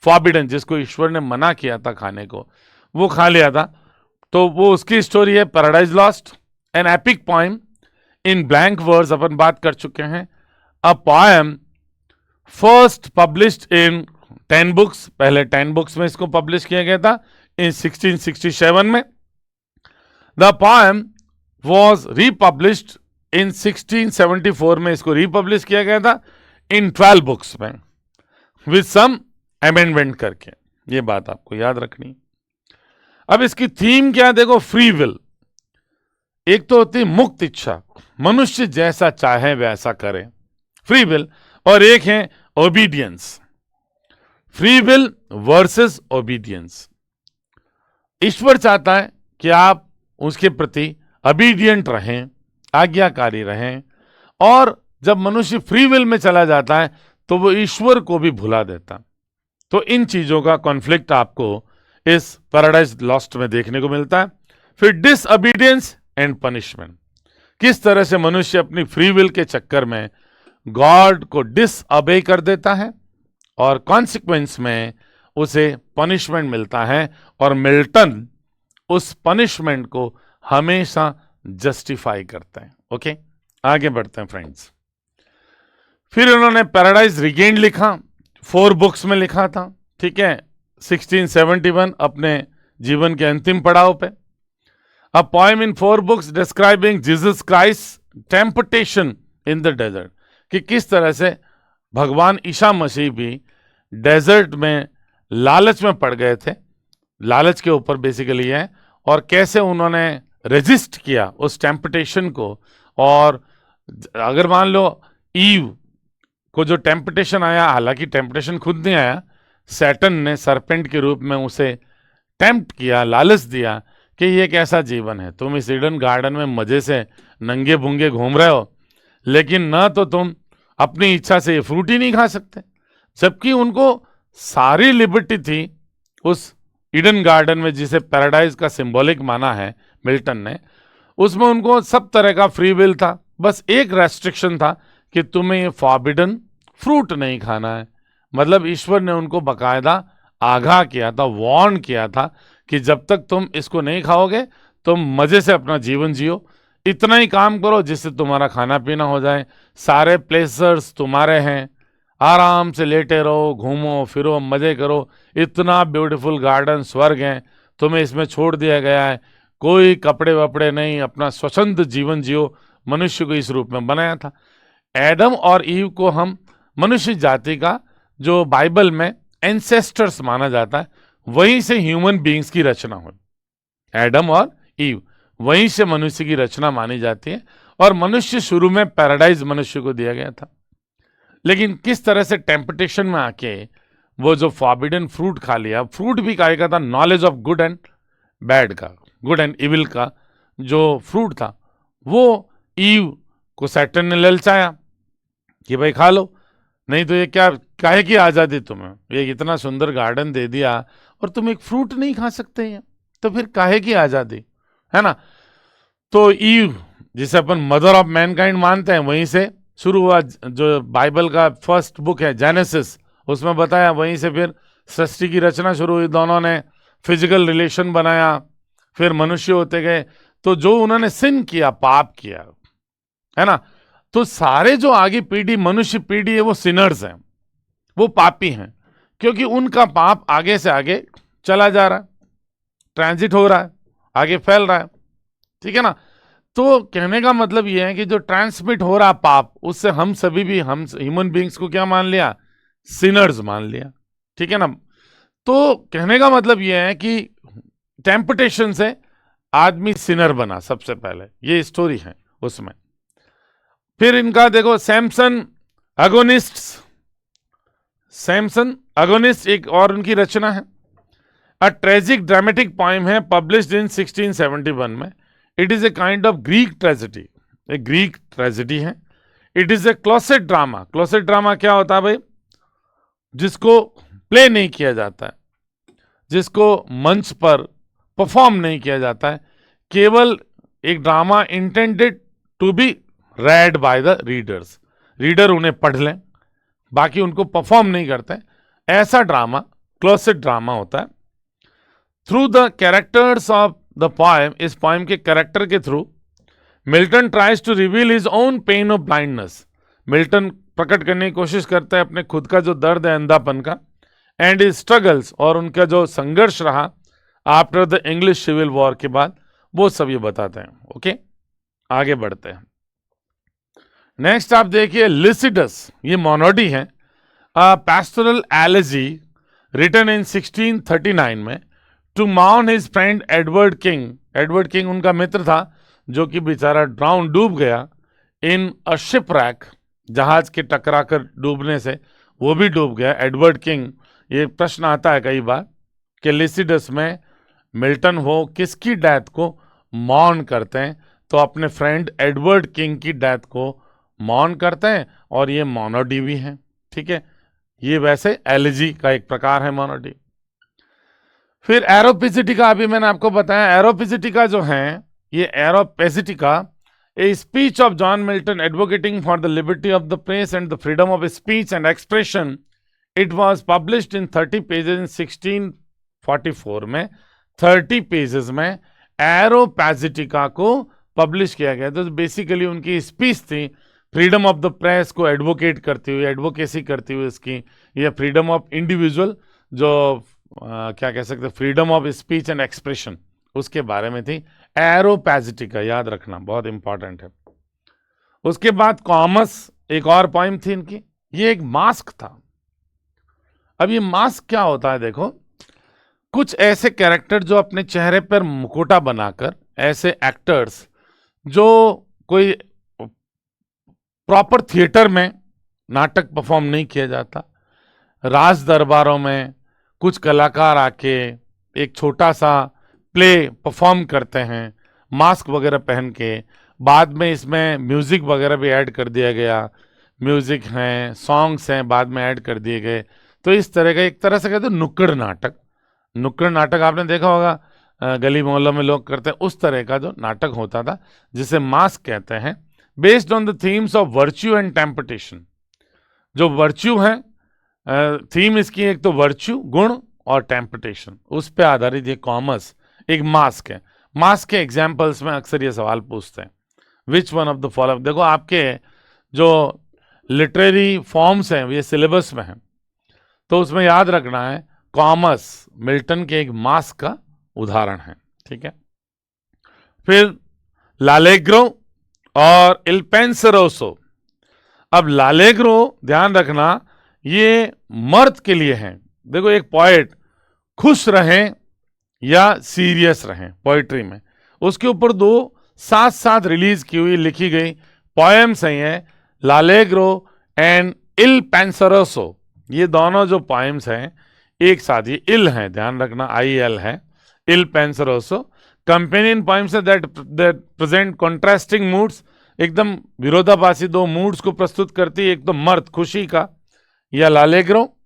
फॉरबिडन, जिसको ईश्वर ने मना किया था खाने को, वो खा लिया था। तो वो उसकी स्टोरी है Paradise Lost, an epic poem in blank words, अपन बात कर चुके हैं। A poem first published in 10 books, पहले 10 बुक्स में इसको पब्लिश किया गया था इन 1667 में। द पोएम वॉज रिपब्लिश्ड इन 1674 में, इसको रिपब्लिश किया गया था इन 12 बुक्स में विद सम अमेंडमेंट करके। ये बात आपको याद रखनी। अब इसकी थीम क्या देखो, फ्री विल। एक तो होती मुक्त इच्छा, मनुष्य जैसा चाहे वैसा करे, फ्री विल, और एक है obedience, free will versus obedience. ईश्वर चाहता है कि आप उसके प्रति ओबीडियंट रहें, आज्ञाकारी रहें, और जब मनुष्य फ्री विल में चला जाता है तो वो ईश्वर को भी भुला देता। तो इन चीजों का कॉन्फ्लिक्ट आपको इस पैराडाइज लॉस्ट में देखने को मिलता है। फिर डिसओबीडियंस एंड पनिशमेंट, किस तरह से मनुष्य अपनी फ्री विल के चक्कर में गॉड को डिसअबे कर देता है और कॉन्सिक्वेंस में उसे पनिशमेंट मिलता है, और मिल्टन उस पनिशमेंट को हमेशा जस्टिफाई करते हैं। ओके, आगे बढ़ते हैं फ्रेंड्स। फिर उन्होंने पैराडाइज रिगेन्ड लिखा, 4 बुक्स में लिखा था, ठीक है, 1671 अपने जीवन के अंतिम पड़ाव पे। A poem in 4 books describing Jesus Christ temptation in the desert, कि किस तरह से भगवान ईसा मसीह भी डेजर्ट में लालच में पड़ गए थे, लालच के ऊपर बेसिकली है, और कैसे उन्होंने रेजिस्ट किया उस टेम्पटेशन को। और अगर मान लो ईव को जो टेम्पटेशन आया, हालांकि टेम्पटेशन खुद नहीं आया, सैटन ने सरपेंट के रूप में उसे टेम्प्ट किया, लालच दिया कि ये कैसा जीवन है, तुम इस ईडन गार्डन में मजे से नंगे भूंगे घूम रहे हो, लेकिन ना तो तुम अपनी इच्छा से ये फ्रूट ही नहीं खा सकते। जबकि उनको सारी लिबर्टी थी उस ईडन गार्डन में, जिसे पैराडाइज का सिंबॉलिक माना है मिल्टन ने, उसमें उनको सब तरह का फ्री विल था। बस एक रेस्ट्रिक्शन था कि तुम्हें ये फॉरबिडन फ्रूट नहीं खाना है। मतलब ईश्वर ने उनको बकायदा आगाह किया था, वार्न किया था कि जब तक तुम इसको नहीं खाओगे तुम मजे से अपना जीवन जियो, इतना ही काम करो जिससे तुम्हारा खाना पीना हो जाए, सारे प्लेजर्स तुम्हारे हैं, आराम से लेटे रहो, घूमो फिरो, मजे करो, इतना ब्यूटीफुल गार्डन स्वर्ग है, तुम्हें इसमें छोड़ दिया गया है, कोई कपड़े वपड़े नहीं, अपना स्वच्छंद जीवन जियो। मनुष्य को इस रूप में बनाया था। एडम और ईव को हम मनुष्य जाति का, जो बाइबल में एंसेस्टर्स माना जाता है, वहीं से ह्यूमन बीइंग्स की रचना हुई। एडम और ईव वहीं से मनुष्य की रचना मानी जाती है, और मनुष्य शुरू में पैराडाइज मनुष्य को दिया गया था। लेकिन किस तरह से टेम्पटेशन में आके वो जो फॉरबिडन फ्रूट खा लिया, फ्रूट भी खाया का था knowledge of good and bad का, गुड एंड इविल का जो फ्रूट था, वो ईव को सैटन ने ललचाया कि भाई खा लो, नहीं तो ये क्या, काहे की आज़ादी तुम्हें, ये इतना सुंदर गार्डन दे दिया और तुम एक फ्रूट नहीं खा सकते हैं, तो फिर काहे की आज़ादी, है ना। तो ईव, जिसे अपन मदर ऑफ मैनकाइंड मानते हैं, वहीं से शुरू हुआ। जो बाइबल का फर्स्ट बुक है जेनेसिस, उसमें बताया, वहीं से फिर सृष्टि की रचना शुरू हुई। दोनों ने फिजिकल रिलेशन बनाया, फिर मनुष्य होते गए। तो जो उन्होंने सिन किया, पाप किया, है ना, तो सारे जो आगे पीढ़ी, मनुष्य पीढ़ी है, वो सिनर्स हैं, वो पापी हैं, क्योंकि उनका पाप आगे से आगे चला जा रहा है, ट्रांजिट हो रहा है, आगे फैल रहा है, ठीक है ना। तो कहने का मतलब ये है कि जो ट्रांसमिट हो रहा पाप, उससे हम सभी भी, हम ह्यूमन बीइंग्स को क्या मान लिया, सिनर्स मान लिया, ठीक है ना। तो कहने का मतलब ये है कि टेम्पटेशन से आदमी सिनर बना सबसे पहले, ये स्टोरी है उसमें। फिर इनका देखो सैमसन अगोनिस्ट, सैमसन अगोनिस्ट एक और उनकी रचना है, अ ट्रेजिक ड्रामेटिक पोएम है, पब्लिश्ड इन 1671 में। It is a kind of Greek tragedy, एक ग्रीक ट्रेजेडी है। It is A closet drama. Closet drama क्या होता है भाई? जिसको प्ले नहीं किया जाता है, जिसको मंच पर परफॉर्म नहीं किया जाता है, केवल एक drama intended to be read by the readers. Reader उन्हें पढ़ लें, बाकी उनको परफॉर्म नहीं करते, ऐसा ड्रामा क्लोसेट ड्रामा होता है। Through the characters of the poem, इस पोएम के कैरेक्टर के थ्रू Milton tries to reveal his own pain of blindness. Milton प्रकट करने की कोशिश करता है अपने खुद का जो दर्द है अंधापन का, एंड हिज स्ट्रगल्स, और उनका जो संघर्ष रहा after the English civil war के बाद, वो सब ये बताते हैं। ओके, आगे बढ़ते हैं। नेक्स्ट आप देखिए लिसिडस, ये मोनोडी है, पैस्टोरल एलेजी रिटन इन 1639 में टू माउन his friend Edward King. Edward King उनका मित्र था जो कि बेचारा ड्राउन, डूब गया इन अ शिपरैक, जहाज के टकराकर डूबने से वो भी डूब गया। एडवर्ड किंग, ये प्रश्न आता है कई बार कि लिसिडस में मिल्टन हो किसकी डेथ को मौन करते हैं, तो अपने फ्रेंड एडवर्ड किंग की डेथ को मौन करते हैं, और ये मोनोडी भी है। ठीक है, ये वैसे एलिजी का एक प्रकार है मोनोडी। फिर एरोपेसिटिका, अभी मैंने आपको बताया एरोपेसिटिका जो है, ये Areopagitica a speech of John Milton advocating for the liberty of the press and the freedom of speech and expression. It was published in 30 pages in 1644 में। 30 पेजेस में एरोपेसिटिका को पब्लिश किया गया। तो बेसिकली उनकी स्पीच थी फ्रीडम ऑफ द प्रेस को advocate करती हुई, एडवोकेसी करती हुई इसकी, या फ्रीडम ऑफ इंडिविजुअल, जो क्या कह सकते, freedom of speech and expression, उसके बारे में थी एरोपेसिटिका, याद रखना बहुत इंपॉर्टेंट है। उसके बाद कॉमस, एक और पोइम थी इनकी, ये एक मास्क था। अब ये मास्क क्या होता है? देखो, कुछ ऐसे कैरेक्टर जो अपने चेहरे पर मुकुटा बनाकर, ऐसे एक्टर्स जो कोई प्रॉपर थिएटर में नाटक परफॉर्म नहीं किया जाता, राज दरबारों में कुछ कलाकार आके एक छोटा सा प्ले परफॉर्म करते हैं मास्क वगैरह पहन के, बाद में इसमें म्यूजिक वगैरह भी ऐड कर दिया गया, म्यूजिक हैं, सॉन्ग्स हैं, बाद में ऐड कर दिए गए। तो इस तरह का एक तरह से कहते हैं नुक्कड़ नाटक। नुक्कड़ नाटक आपने देखा होगा, गली मोहल्लों में लोग करते हैं, उस तरह का जो नाटक होता था जिसे मास्क कहते हैं। Based on the themes of virtue and temptation. जो वर्च्यू है, थीम इसकी एक तो वर्च्यू, गुण, और टेम्पटेशन, उस पे आधारित ये कॉमर्स एक मास्क है। मास्क के एग्जाम्पल्स में अक्सर ये सवाल पूछते हैं, which one of the follow. देखो आपके जो लिटरेरी फॉर्म्स हैं ये सिलेबस में हैं, तो उसमें याद रखना है कॉमर्स मिल्टन के एक मास्क का उदाहरण है। ठीक है, फिर लालेग्रो और इल पेंसरोसो। अब लालेग्रो, ध्यान रखना, ये मर्द के लिए हैं। देखो, एक पोएट खुश रहें या सीरियस रहें पोएट्री में, उसके ऊपर दो साथ साथ रिलीज की हुई लिखी गई पोएम्स हैं, लालेग्रो एंड इल पेंसरोसो। ये दोनों जो पोएम्स हैं एक साथ, ये इल हैं, ध्यान रखना, IL है, इल पेंसरोसो। कंपेनियन पोएम्स है दैट प्रेजेंट कॉन्ट्रास्टिंग मूड्स, एकदम विरोधाभासी दो मूड्स को प्रस्तुत करती है, एक तो मर्द खुशी का या लालेग्रो,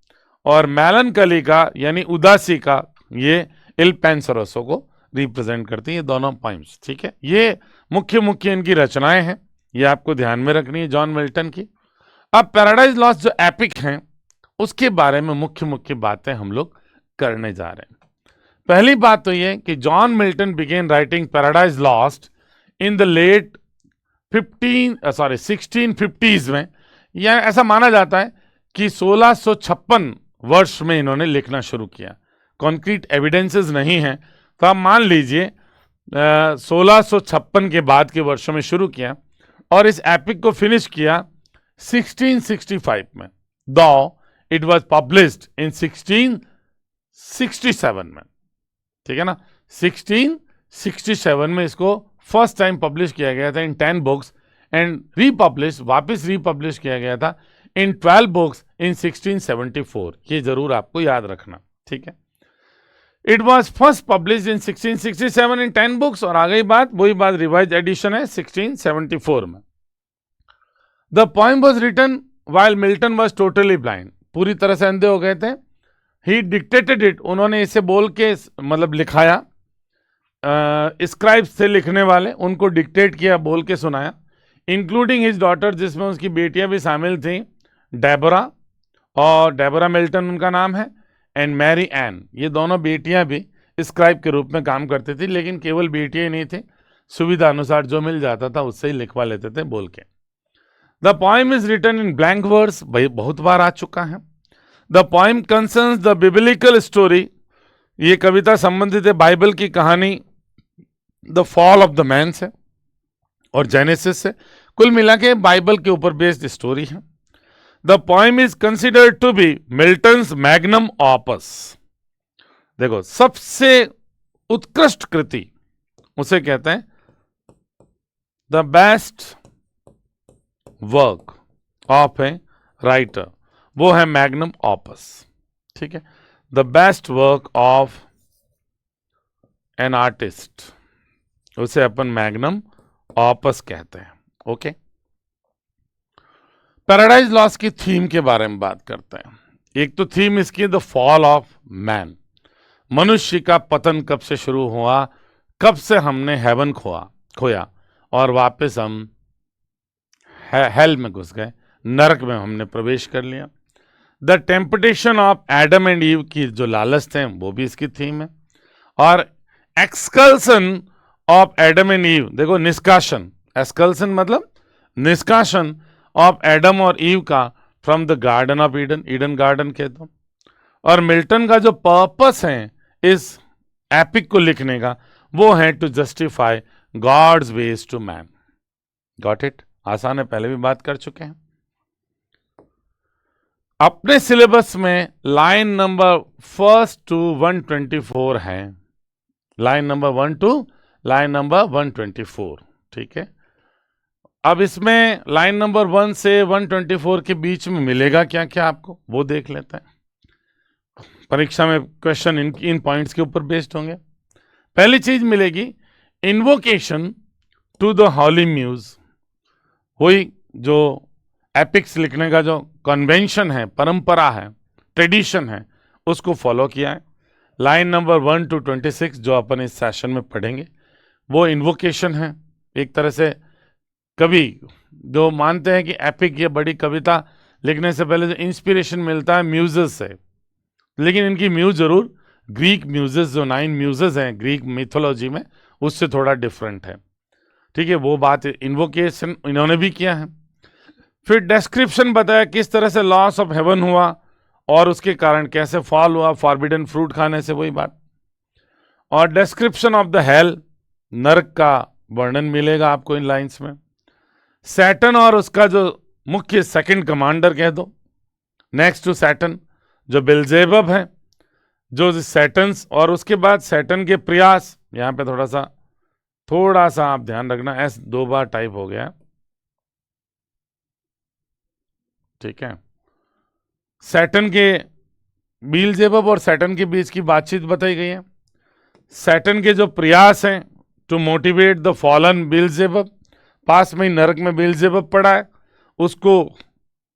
और मेलनकली का यानी उदासी का ये इल पेंसरोसो को रिप्रेजेंट करती है, ये दोनों पोएम्स। ठीक है, ये मुख्य मुख्य इनकी रचनाएं हैं, ये आपको ध्यान में रखनी है जॉन मिल्टन की। अब पैराडाइज लॉस्ट जो एपिक हैं उसके बारे में मुख्य मुख्य बातें हम लोग करने जा रहे हैं। पहली बात तो ये कि John Milton began writing Paradise Lost in the late 1650s में, या ऐसा माना जाता है कि 1656 वर्ष में इन्होंने लिखना शुरू किया। कॉन्क्रीट एविडेंसेस नहीं हैं, तो आप मान लीजिए 1656 के बाद के वर्षों में शुरू किया, और इस एपिक को फिनिश किया 1665 में, दो इट वॉज पब्लिश्ड इन 1667 में। ठीक है ना, 1667 में इसको फर्स्ट टाइम पब्लिश किया गया था इन 10 बुक्स, एंड रीपब्लिश, वापस रीपब्लिश किया गया था इन 12 बुक्स इन 1674। ये जरूर आपको याद रखना। ठीक है, it was first publish in 1667 in 10 books, और आ गई बात, वही बात रिवाइज एडिशन है 1674 में। The poem was written while Milton was totally blind, पूरी तरह से अंधे हो गए थे। ही डिक्टेटेड इट, उन्होंने इसे बोल के मतलब लिखाया, स्क्राइब्स थे लिखने वाले, उनको डिक्टेट किया, बोल के सुनाया, इंक्लूडिंग हिज डॉटर, जिसमें उसकी बेटियां भी शामिल थी, डेबोरा, और डेबोरा मिल्टन उनका नाम है, एंड मैरी एन, ये दोनों बेटियां भी स्क्राइब के रूप में काम करती थी, लेकिन केवल बेटियां ही नहीं थी, सुविधा अनुसार जो मिल जाता था उससे ही लिखवा लेते थे बोल के। The poem is written in blank words, भाई बहुत बार आ चुका है। The poem concerns the biblical story, ये कविता संबंधित है बाइबल की कहानी, the fall of the man से और जेनेसिस से, कुल मिला के बाइबल के ऊपर बेस्ड स्टोरी है। The poem is considered to be Milton's magnum opus, देखो सबसे उत्कृष्ट कृति उसे कहते हैं, the best work of a writer, वो है मैग्नम ऑपस, ठीक है। The best work of an artist, उसे अपन मैग्नम ऑपस कहते हैं, ओके। पैराडाइज लॉस्ट की थीम के बारे में बात करते हैं। एक तो थीम इसकी द फॉल ऑफ मैन, मनुष्य का पतन कब से शुरू हुआ, कब से हमने हेवन खोया और वापस हम हेल में घुस गए, नरक में हमने प्रवेश कर लिया। The temptation of Adam and ewe की जो लालच थे वो भी इसकी थीम है, और एक्सकल्सन ऑफ एडम एंड ईव, देखो निष्कासन, एक्सकल्सन मतलब निष्कासन ऑफ एडम और ईव का from the garden of Eden, Eden garden के दो। और मिल्टन का जो पर्पस है इस एपिक को लिखने का, वो है to justify God's ways to man. Got it? आसान है, पहले भी बात कर चुके हैं। अपने सिलेबस में लाइन नंबर 1 to 124 है, line number 1 to line number 124, ठीक है। अब इसमें लाइन नंबर 1 से 124 के बीच में मिलेगा क्या क्या आपको, वो देख लेते हैं। परीक्षा में क्वेश्चन इन पॉइंट्स के ऊपर बेस्ड होंगे। पहली चीज मिलेगी invocation to the holy muse, वही जो एपिक्स लिखने का जो कन्वेंशन है, परंपरा है, ट्रेडिशन है, उसको फॉलो किया है। लाइन नंबर 1 to 26 जो अपन इस सेशन में पढ़ेंगे वो इन्वोकेशन है। एक तरह से कवि जो मानते हैं कि एपिक या बड़ी कविता लिखने से पहले जो इंस्पिरेशन मिलता है म्यूजेस से, लेकिन इनकी म्यूज जरूर ग्रीक म्यूजेस, जो 9 म्यूजेस हैं ग्रीक मिथोलॉजी में, उससे थोड़ा डिफरेंट है, ठीक है। वो बात इन्वोकेशन इन्होंने भी किया है। फिर डिस्क्रिप्शन बताया किस तरह से लॉस ऑफ हेवन हुआ और उसके कारण कैसे फॉल हुआ, फॉरबिडन फ्रूट खाने से, वही बात। और डिस्क्रिप्शन ऑफ द हेल, नरक का वर्णन मिलेगा आपको इन लाइंस में। सैटर्न और उसका जो मुख्य सेकंड कमांडर कह दो नेक्स्ट टू सैटर्न, जो बेल्जेबब है, जो सैटर्न्स, और उसके बाद सैटर्न के प्रयास, यहां पे थोड़ा सा आप ध्यान रखना, एस 2 बार टाइप हो गया, ठीक है। सैटर्न के बेल्जेबब और सैटर्न के बीच की बातचीत बताई गई है। सैटर्न के जो प्रयास हैं टू मोटिवेट द फॉलन बेल्जेबब, पास में ही नरक में बेल्जेबब पड़ा है, उसको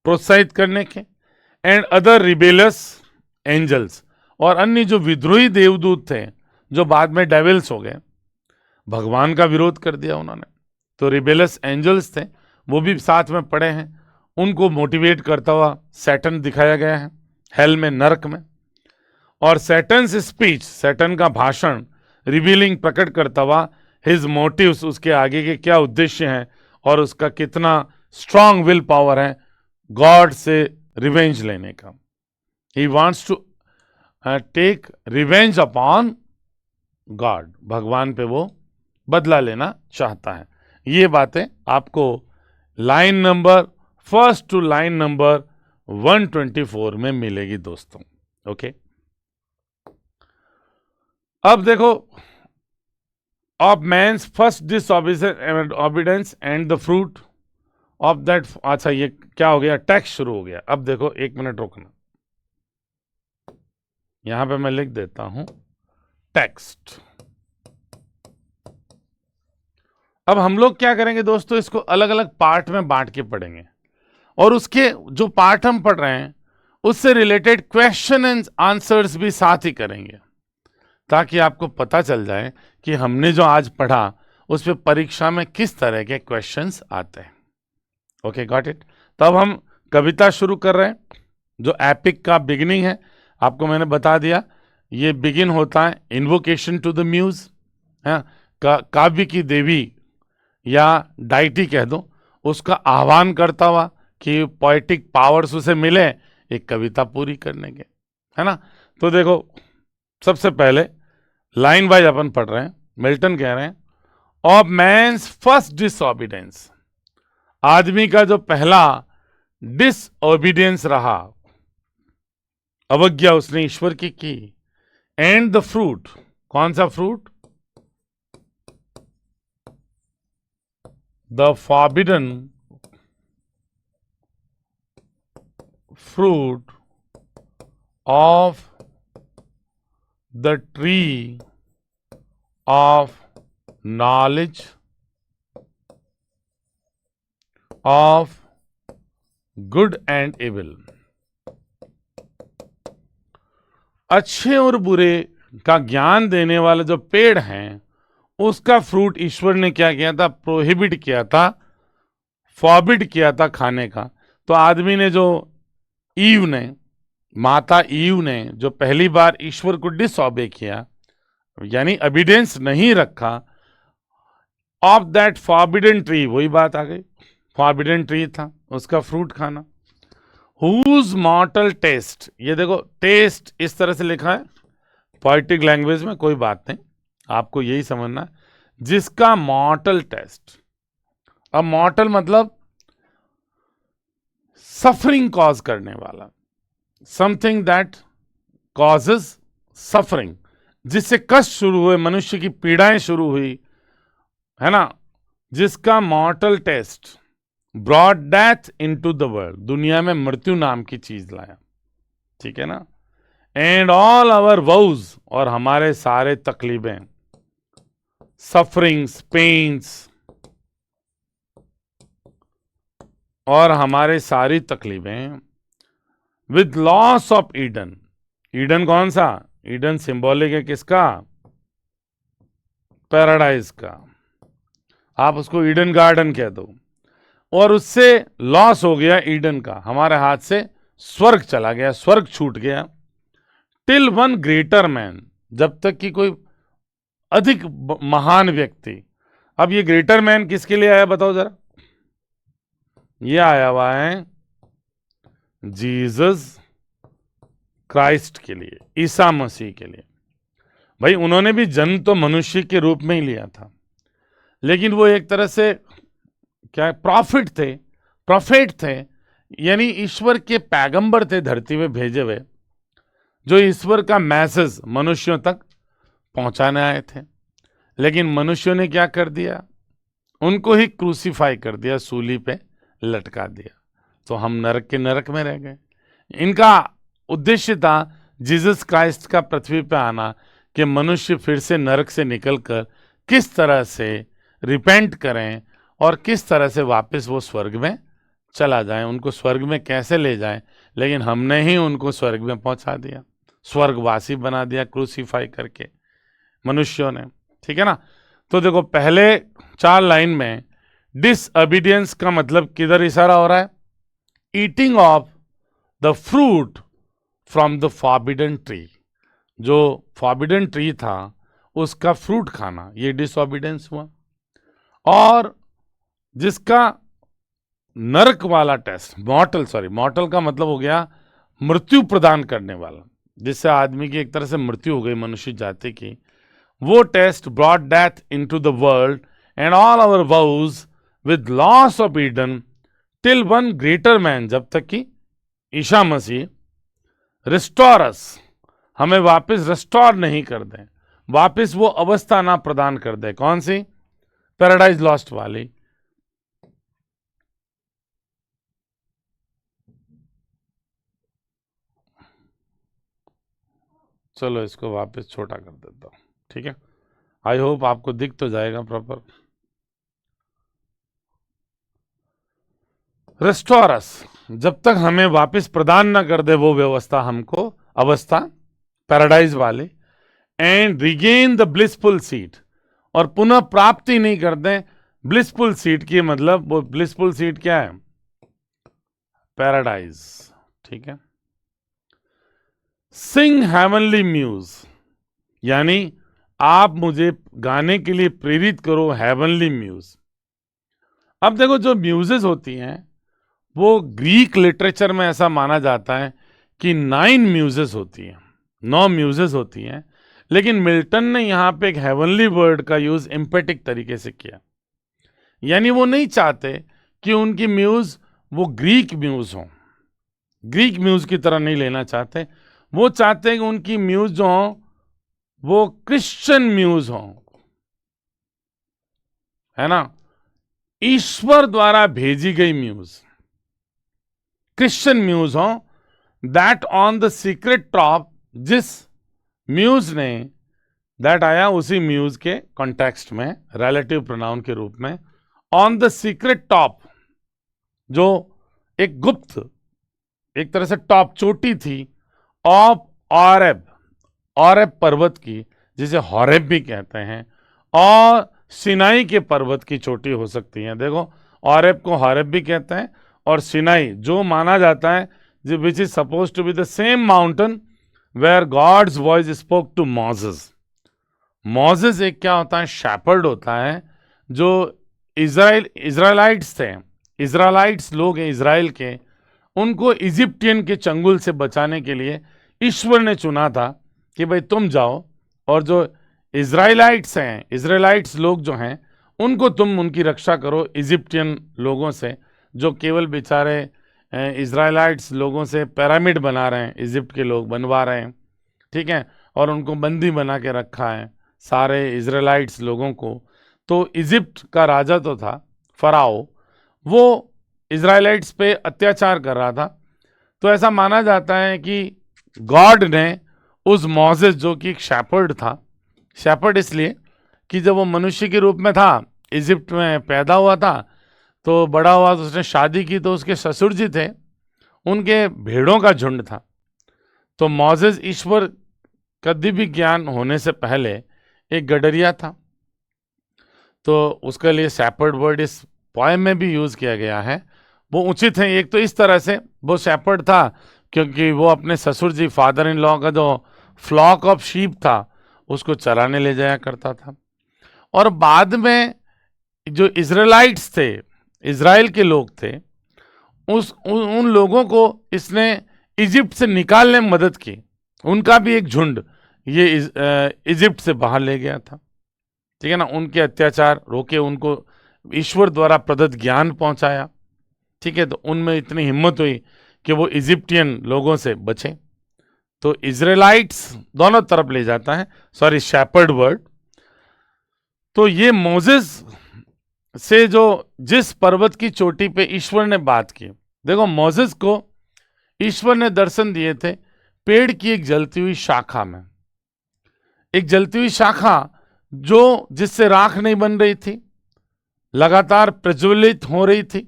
प्रोत्साहित करने के। एंड अदर रिबेलस एंजल्स, और अन्य जो विद्रोही देवदूत थे जो बाद में डेविल्स हो गए, भगवान का विरोध कर दिया उन्होंने, तो रिबेलस एंजल्स थे, वो भी साथ में पड़े हैं, उनको मोटिवेट करता हुआ सैटर्न दिखाया गया है हेल में, नरक में। और सैटर्न्स स्पीच, सैटर्न का भाषण, रिवीलिंग, प्रकट करता हुआ हिज मोटिव्स, उसके आगे के क्या उद्देश्य हैं और उसका कितना स्ट्रांग विल पावर है गॉड से रिवेंज लेने का। He wants to take revenge upon God, भगवान पे वो बदला लेना चाहता है। ये बातें आपको line number 1 to line number 124 में मिलेगी दोस्तों, ओके। अब देखो, of man's first disobedience and the fruit of that, अच्छा ये क्या हो गया, टेक्स्ट शुरू हो गया। अब देखो 1 मिनट रुकना, यहां पे मैं लिख देता हूं टेक्स्ट। अब हम लोग क्या करेंगे दोस्तों, इसको अलग अलग पार्ट में बांट के पढ़ेंगे और उसके जो पार्ट हम पढ़ रहे हैं उससे रिलेटेड क्वेश्चन एंड आंसर्स भी साथ ही करेंगे, ताकि आपको पता चल जाए कि हमने जो आज पढ़ा उस पे परीक्षा में किस तरह के क्वेश्चंस आते हैं। Okay, got it. तब हम कविता शुरू कर रहे हैं। जो एपिक का बिगिनिंग है आपको मैंने बता दिया, ये बिगिन होता है इन्वोकेशन टू द म्यूज, है काव्य की देवी या डाइटी कह दो, उसका आह्वान करता हुआ कि पोएटिक पावर्स उसे मिले एक कविता पूरी करने के, है ना। तो देखो, सबसे पहले लाइन वाइज अपन पढ़ रहे हैं। मिल्टन कह रहे हैं, ऑफ मैन्स फर्स्ट डिसओबीडियंस, आदमी का जो पहला डिसओबीडियंस रहा, अवज्ञा उसने ईश्वर की, एंड द फ्रूट, कौन सा fruit, the forbidden fruit of the tree of knowledge of good and evil. अच्छे और बुरे का ज्ञान देने वाले जो पेड़ हैं उसका फ्रूट ईश्वर ने क्या किया था, प्रोहिबिट किया था, फॉरबिड किया था खाने का। तो आदमी ने जो ईव ने, माता ईव ने जो पहली बार ईश्वर को डिसऑबे किया, यानी एविडेंस नहीं रखा, ऑफ दैट फॉरबिडन ट्री, वही बात आ गई, फॉरबिडन ट्री था उसका फ्रूट खाना। हुज मॉर्टल टेस्ट, ये देखो टेस्ट इस तरह से लिखा है पोएटिक लैंग्वेज में, कोई बात नहीं, आपको यही समझना है, जिसका मॉर्टल टेस्ट। अब मॉर्टल मतलब सफरिंग कॉज करने वाला, समथिंग दैट कॉजेज सफरिंग, जिससे कष्ट शुरू हुए, मनुष्य की पीड़ाएं शुरू हुई, है ना, जिसका mortal taste brought death into the world, दुनिया में मृत्यु नाम की चीज लाया, ठीक है ना, एंड ऑल आवर वोज, और हमारे सारे तकलीफें, सफरिंग्स, पेन्स, और हमारे सारी तकलीफें, with loss of Eden, Eden कौन सा, ईडन सिंबॉलिक है किसका, पैराडाइज का, आप उसको ईडन गार्डन कह दो, और उससे लॉस हो गया ईडन का, हमारे हाथ से स्वर्ग चला गया, स्वर्ग छूट गया, टिल वन ग्रेटर मैन, जब तक कि कोई अधिक महान व्यक्ति। अब ये ग्रेटर मैन किसके लिए आया बताओ जरा, ये आया हुआ है जीसस क्राइस्ट के लिए, ईसा मसीह के लिए। भाई उन्होंने भी जन्म तो मनुष्य के रूप में ही लिया था, लेकिन वो एक तरह से क्या प्रोफेट थे, यानी ईश्वर के पैगंबर थे धरती में भेजे हुए, जो ईश्वर का मैसेज मनुष्यों तक पहुंचाने आए थे। लेकिन मनुष्यों ने क्या कर दिया, उनको ही क्रूसीफाई कर दिया, सूली पे लटका दिया, तो हम नरक के नरक में रह गए। इनका उद्देश्य था जीसस क्राइस्ट का पृथ्वी पे आना, कि मनुष्य फिर से नरक से निकलकर किस तरह से रिपेंट करें और किस तरह से वापस वो स्वर्ग में चला जाए, उनको स्वर्ग में कैसे ले जाएं। लेकिन हमने ही उनको स्वर्ग में पहुंचा दिया, स्वर्गवासी बना दिया क्रूसीफाई करके मनुष्यों ने, ठीक है ना। तो देखो पहले 4 लाइन में डिसओबीडियंस का मतलब किधर इशारा हो रहा है, eating of the fruit from the forbidden tree, जो फॉरबिडन ट्री था उसका फ्रूट खाना, ये डिसओबीडियंस हुआ। और जिसका नरक वाला टेस्ट, मॉर्टल का मतलब हो गया मृत्यु प्रदान करने वाला, जिससे आदमी की एक तरह से मृत्यु हो गई मनुष्य जाति की, वो taste brought death into the world and all our woes with loss of Eden till one greater man, जब तक कि ईसा मसीह रिस्टोर अस, हमें वापस रिस्टोर नहीं कर दें, वापस वो अवस्था ना प्रदान कर दे, कौन सी, पैराडाइज लॉस्ट वाली। चलो इसको वापस छोटा कर देता हूँ, ठीक है। आई होप आपको दिख तो जाएगा प्रॉपर। रेस्टोरस, जब तक हमें वापस प्रदान ना कर दे वो व्यवस्था हमको, अवस्था पैराडाइज वाली, and regain the blissful seat, और पुनः प्राप्ति नहीं कर दें ब्लिसफुल सीट की, मतलब वो ब्लिसफुल सीट क्या है? पैराडाइज, ठीक है। सिंग हेवनली म्यूज, यानी आप मुझे गाने के लिए प्रेरित करो हेवनली म्यूज। अब देखो, जो म्यूजेस होती हैं वो ग्रीक लिटरेचर में ऐसा माना जाता है कि 9 म्यूजेस होती हैं, 9 म्यूजेस होती हैं, लेकिन मिल्टन ने यहां पे एक हेवनली वर्ड का यूज एम्पेटिक तरीके से किया। यानी वो नहीं चाहते कि उनकी म्यूज वो ग्रीक म्यूज हो, ग्रीक म्यूज की तरह नहीं लेना चाहते। वो चाहते हैं कि उनकी म्यूज जो हो वो क्रिश्चियन म्यूज हो, है ना, ईश्वर द्वारा भेजी गई म्यूज, क्रिश्चियन म्यूज हो, that on the secret top, जिस म्यूज ने, दैट आया उसी म्यूज के कॉन्टेक्स्ट में रिलेटिव प्रोनाउन के रूप में, ऑन द सीक्रेट टॉप, जो एक गुप्त, एक तरह से टॉप, चोटी थी, ऑफ ऑरेब, ऑरेब पर्वत की, जिसे हॉरेब भी कहते हैं, और सिनाई के पर्वत की चोटी हो सकती है। देखो, ऑरेब को हॉरेब भी कहते हैं, और सिनाई जो माना जाता है, which is suppose to be the same mountain where God's voice spoke to Moses. Moses एक क्या होता है? शेपर्ड होता है, जो इजराइलाइट्स थे, इजराइलाइट्स लोग हैं इजराइल के, उनको इजिप्टियन के चंगुल से बचाने के लिए ईश्वर ने चुना था कि भाई तुम जाओ, और जो इजराइलाइट्स हैं, इजराइलाइट्स लोग जो हैं, उनको तुम उनकी रक्षा करो इजिप्टियन लोगों से, जो केवल बेचारे इजराइलाइट्स लोगों से पिरामिड बना रहे हैं, इजिप्ट के लोग बनवा रहे हैं, ठीक है, और उनको बंदी बना के रखा है सारे इजराइलाइट्स लोगों को। तो इजिप्ट का राजा तो था फराओ, वो इजराइलाइट्स पे अत्याचार कर रहा था। तो ऐसा माना जाता है कि गॉड ने उस मोसेस, जो कि एक शेपर्ड था, शेपर्ड इसलिए कि जब वो मनुष्य के रूप में था, इजिप्ट में पैदा हुआ था, तो बड़ा हुआ, तो उसने शादी की, तो उसके ससुर जी थे, उनके भेड़ों का झुंड था। तो मोसेस ईश्वर का दिव्य ज्ञान होने से पहले एक गडरिया था, तो उसके लिए शेपर्ड वर्ड इस पोएम में भी यूज किया गया है। वो उचित है। एक तो इस तरह से वो शेपर्ड था क्योंकि वो अपने ससुर जी, फादर इन लॉ का जो फ्लॉक ऑफ शीप था उसको चराने ले जाया करता था। और बाद में जो इजराइलाइट्स थे, इजराइल के लोग थे, उन लोगों को इसने इजिप्ट से निकालने में मदद की। उनका भी एक झुंड ये इजिप्ट से बाहर ले गया था, ठीक है ना, उनके अत्याचार रोके, उनको ईश्वर द्वारा प्रदत्त ज्ञान पहुंचाया, ठीक है। तो उनमें इतनी हिम्मत हुई कि वो इजिप्टियन लोगों से बचे। तो इजराइलाइट्स दोनों तरफ ले जाता है, सॉरी, शेपर्ड वर्ड। तो ये मोसेस से जो जिस पर्वत की चोटी पे ईश्वर ने बात की, देखो मोसेस को ईश्वर ने दर्शन दिए थे पेड़ की एक जलती हुई शाखा में, एक जलती हुई शाखा जो जिससे राख नहीं बन रही थी, लगातार प्रज्वलित हो रही थी,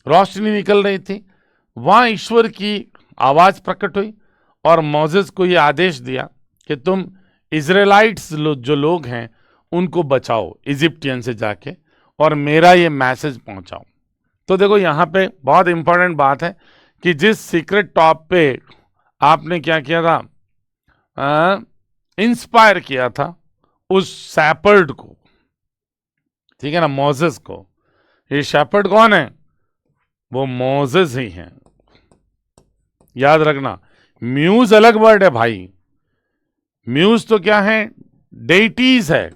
रोशनी निकल रही थी। वहां ईश्वर की आवाज प्रकट हुई और मोसेस को यह आदेश दिया कि तुम इजराइलाइट्स जो लोग हैं उनको बचाओ इजिप्टियन से जाके, और मेरा ये मैसेज पहुंचाओ। तो देखो यहां पे बहुत इंपॉर्टेंट बात है कि जिस सीक्रेट टॉप पे आपने क्या किया था, इंस्पायर किया था उस शेपर्ड को, ठीक है ना, मोसेस को। ये शेपर्ड कौन है? वो मोसेस ही हैं, याद रखना। म्यूज अलग वर्ड है भाई, म्यूज तो क्या है? डेटीज है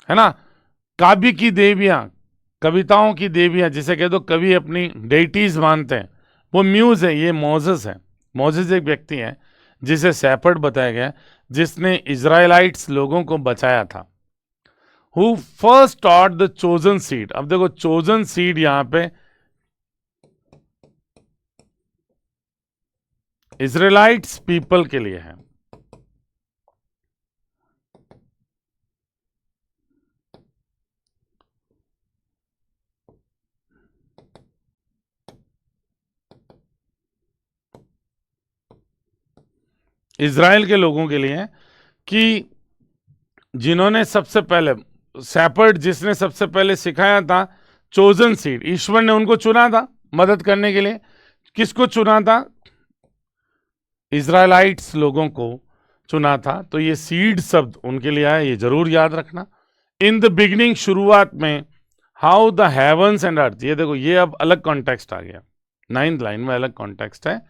ना, काव्य की देवियां, कविताओं की देवियां, जिसे कह दो कवि अपनी डेटीज मानते हैं, वो म्यूज है। ये मोसेस है। मोसेस एक व्यक्ति है जिसे शेपर्ड बताया गया, जिसने इजराइलाइट्स लोगों को बचाया था। Who first taught the chosen seed. अब देखो चोजन सीड यहां पे इजराइलाइट्स पीपल के लिए है, इज़राइल के लोगों के लिए कि जिन्होंने सबसे पहले शेपर्ड, जिसने सबसे पहले सिखाया था, चोजन सीड, ईश्वर ने उनको चुना था मदद करने के लिए। किसको चुना था? इज़राइलाइट्स लोगों को चुना था। तो ये सीड शब्द उनके लिए आया, ये जरूर याद रखना। इन द बिगिनिंग, शुरुआत में, how the heavens and earth, ये देखो, ये अब अलग कॉन्टेक्स्ट आ गया। 9th लाइन में अलग कॉन्टेक्स्ट है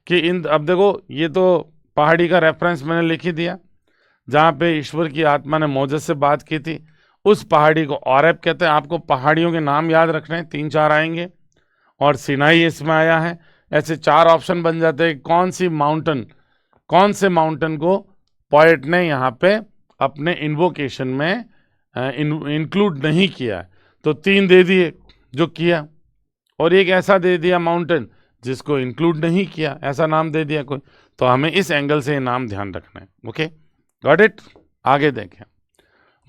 कि अब देखो, ये तो पहाड़ी का रेफरेंस मैंने लिख ही दिया, जहां पे ईश्वर की आत्मा ने मोजेस से बात की थी। उस पहाड़ी को ओरेब कहते हैं। आपको पहाड़ियों के नाम याद रखने हैं, 3-4 आएंगे, और सिनाई इसमें आया है। ऐसे 4 ऑप्शन बन जाते हैं। कौन से माउंटेन को पोएट ने यहाँ पे अपने इन्वोकेशन में इंक्लूड नहीं किया है। तो 3 दे दिए जो किया, और एक ऐसा दे दिया माउंटेन जिसको इंक्लूड नहीं किया, ऐसा नाम दे दिया कोई। तो हमें इस एंगल से ये नाम ध्यान रखना है। Okay, got it. आगे देखें,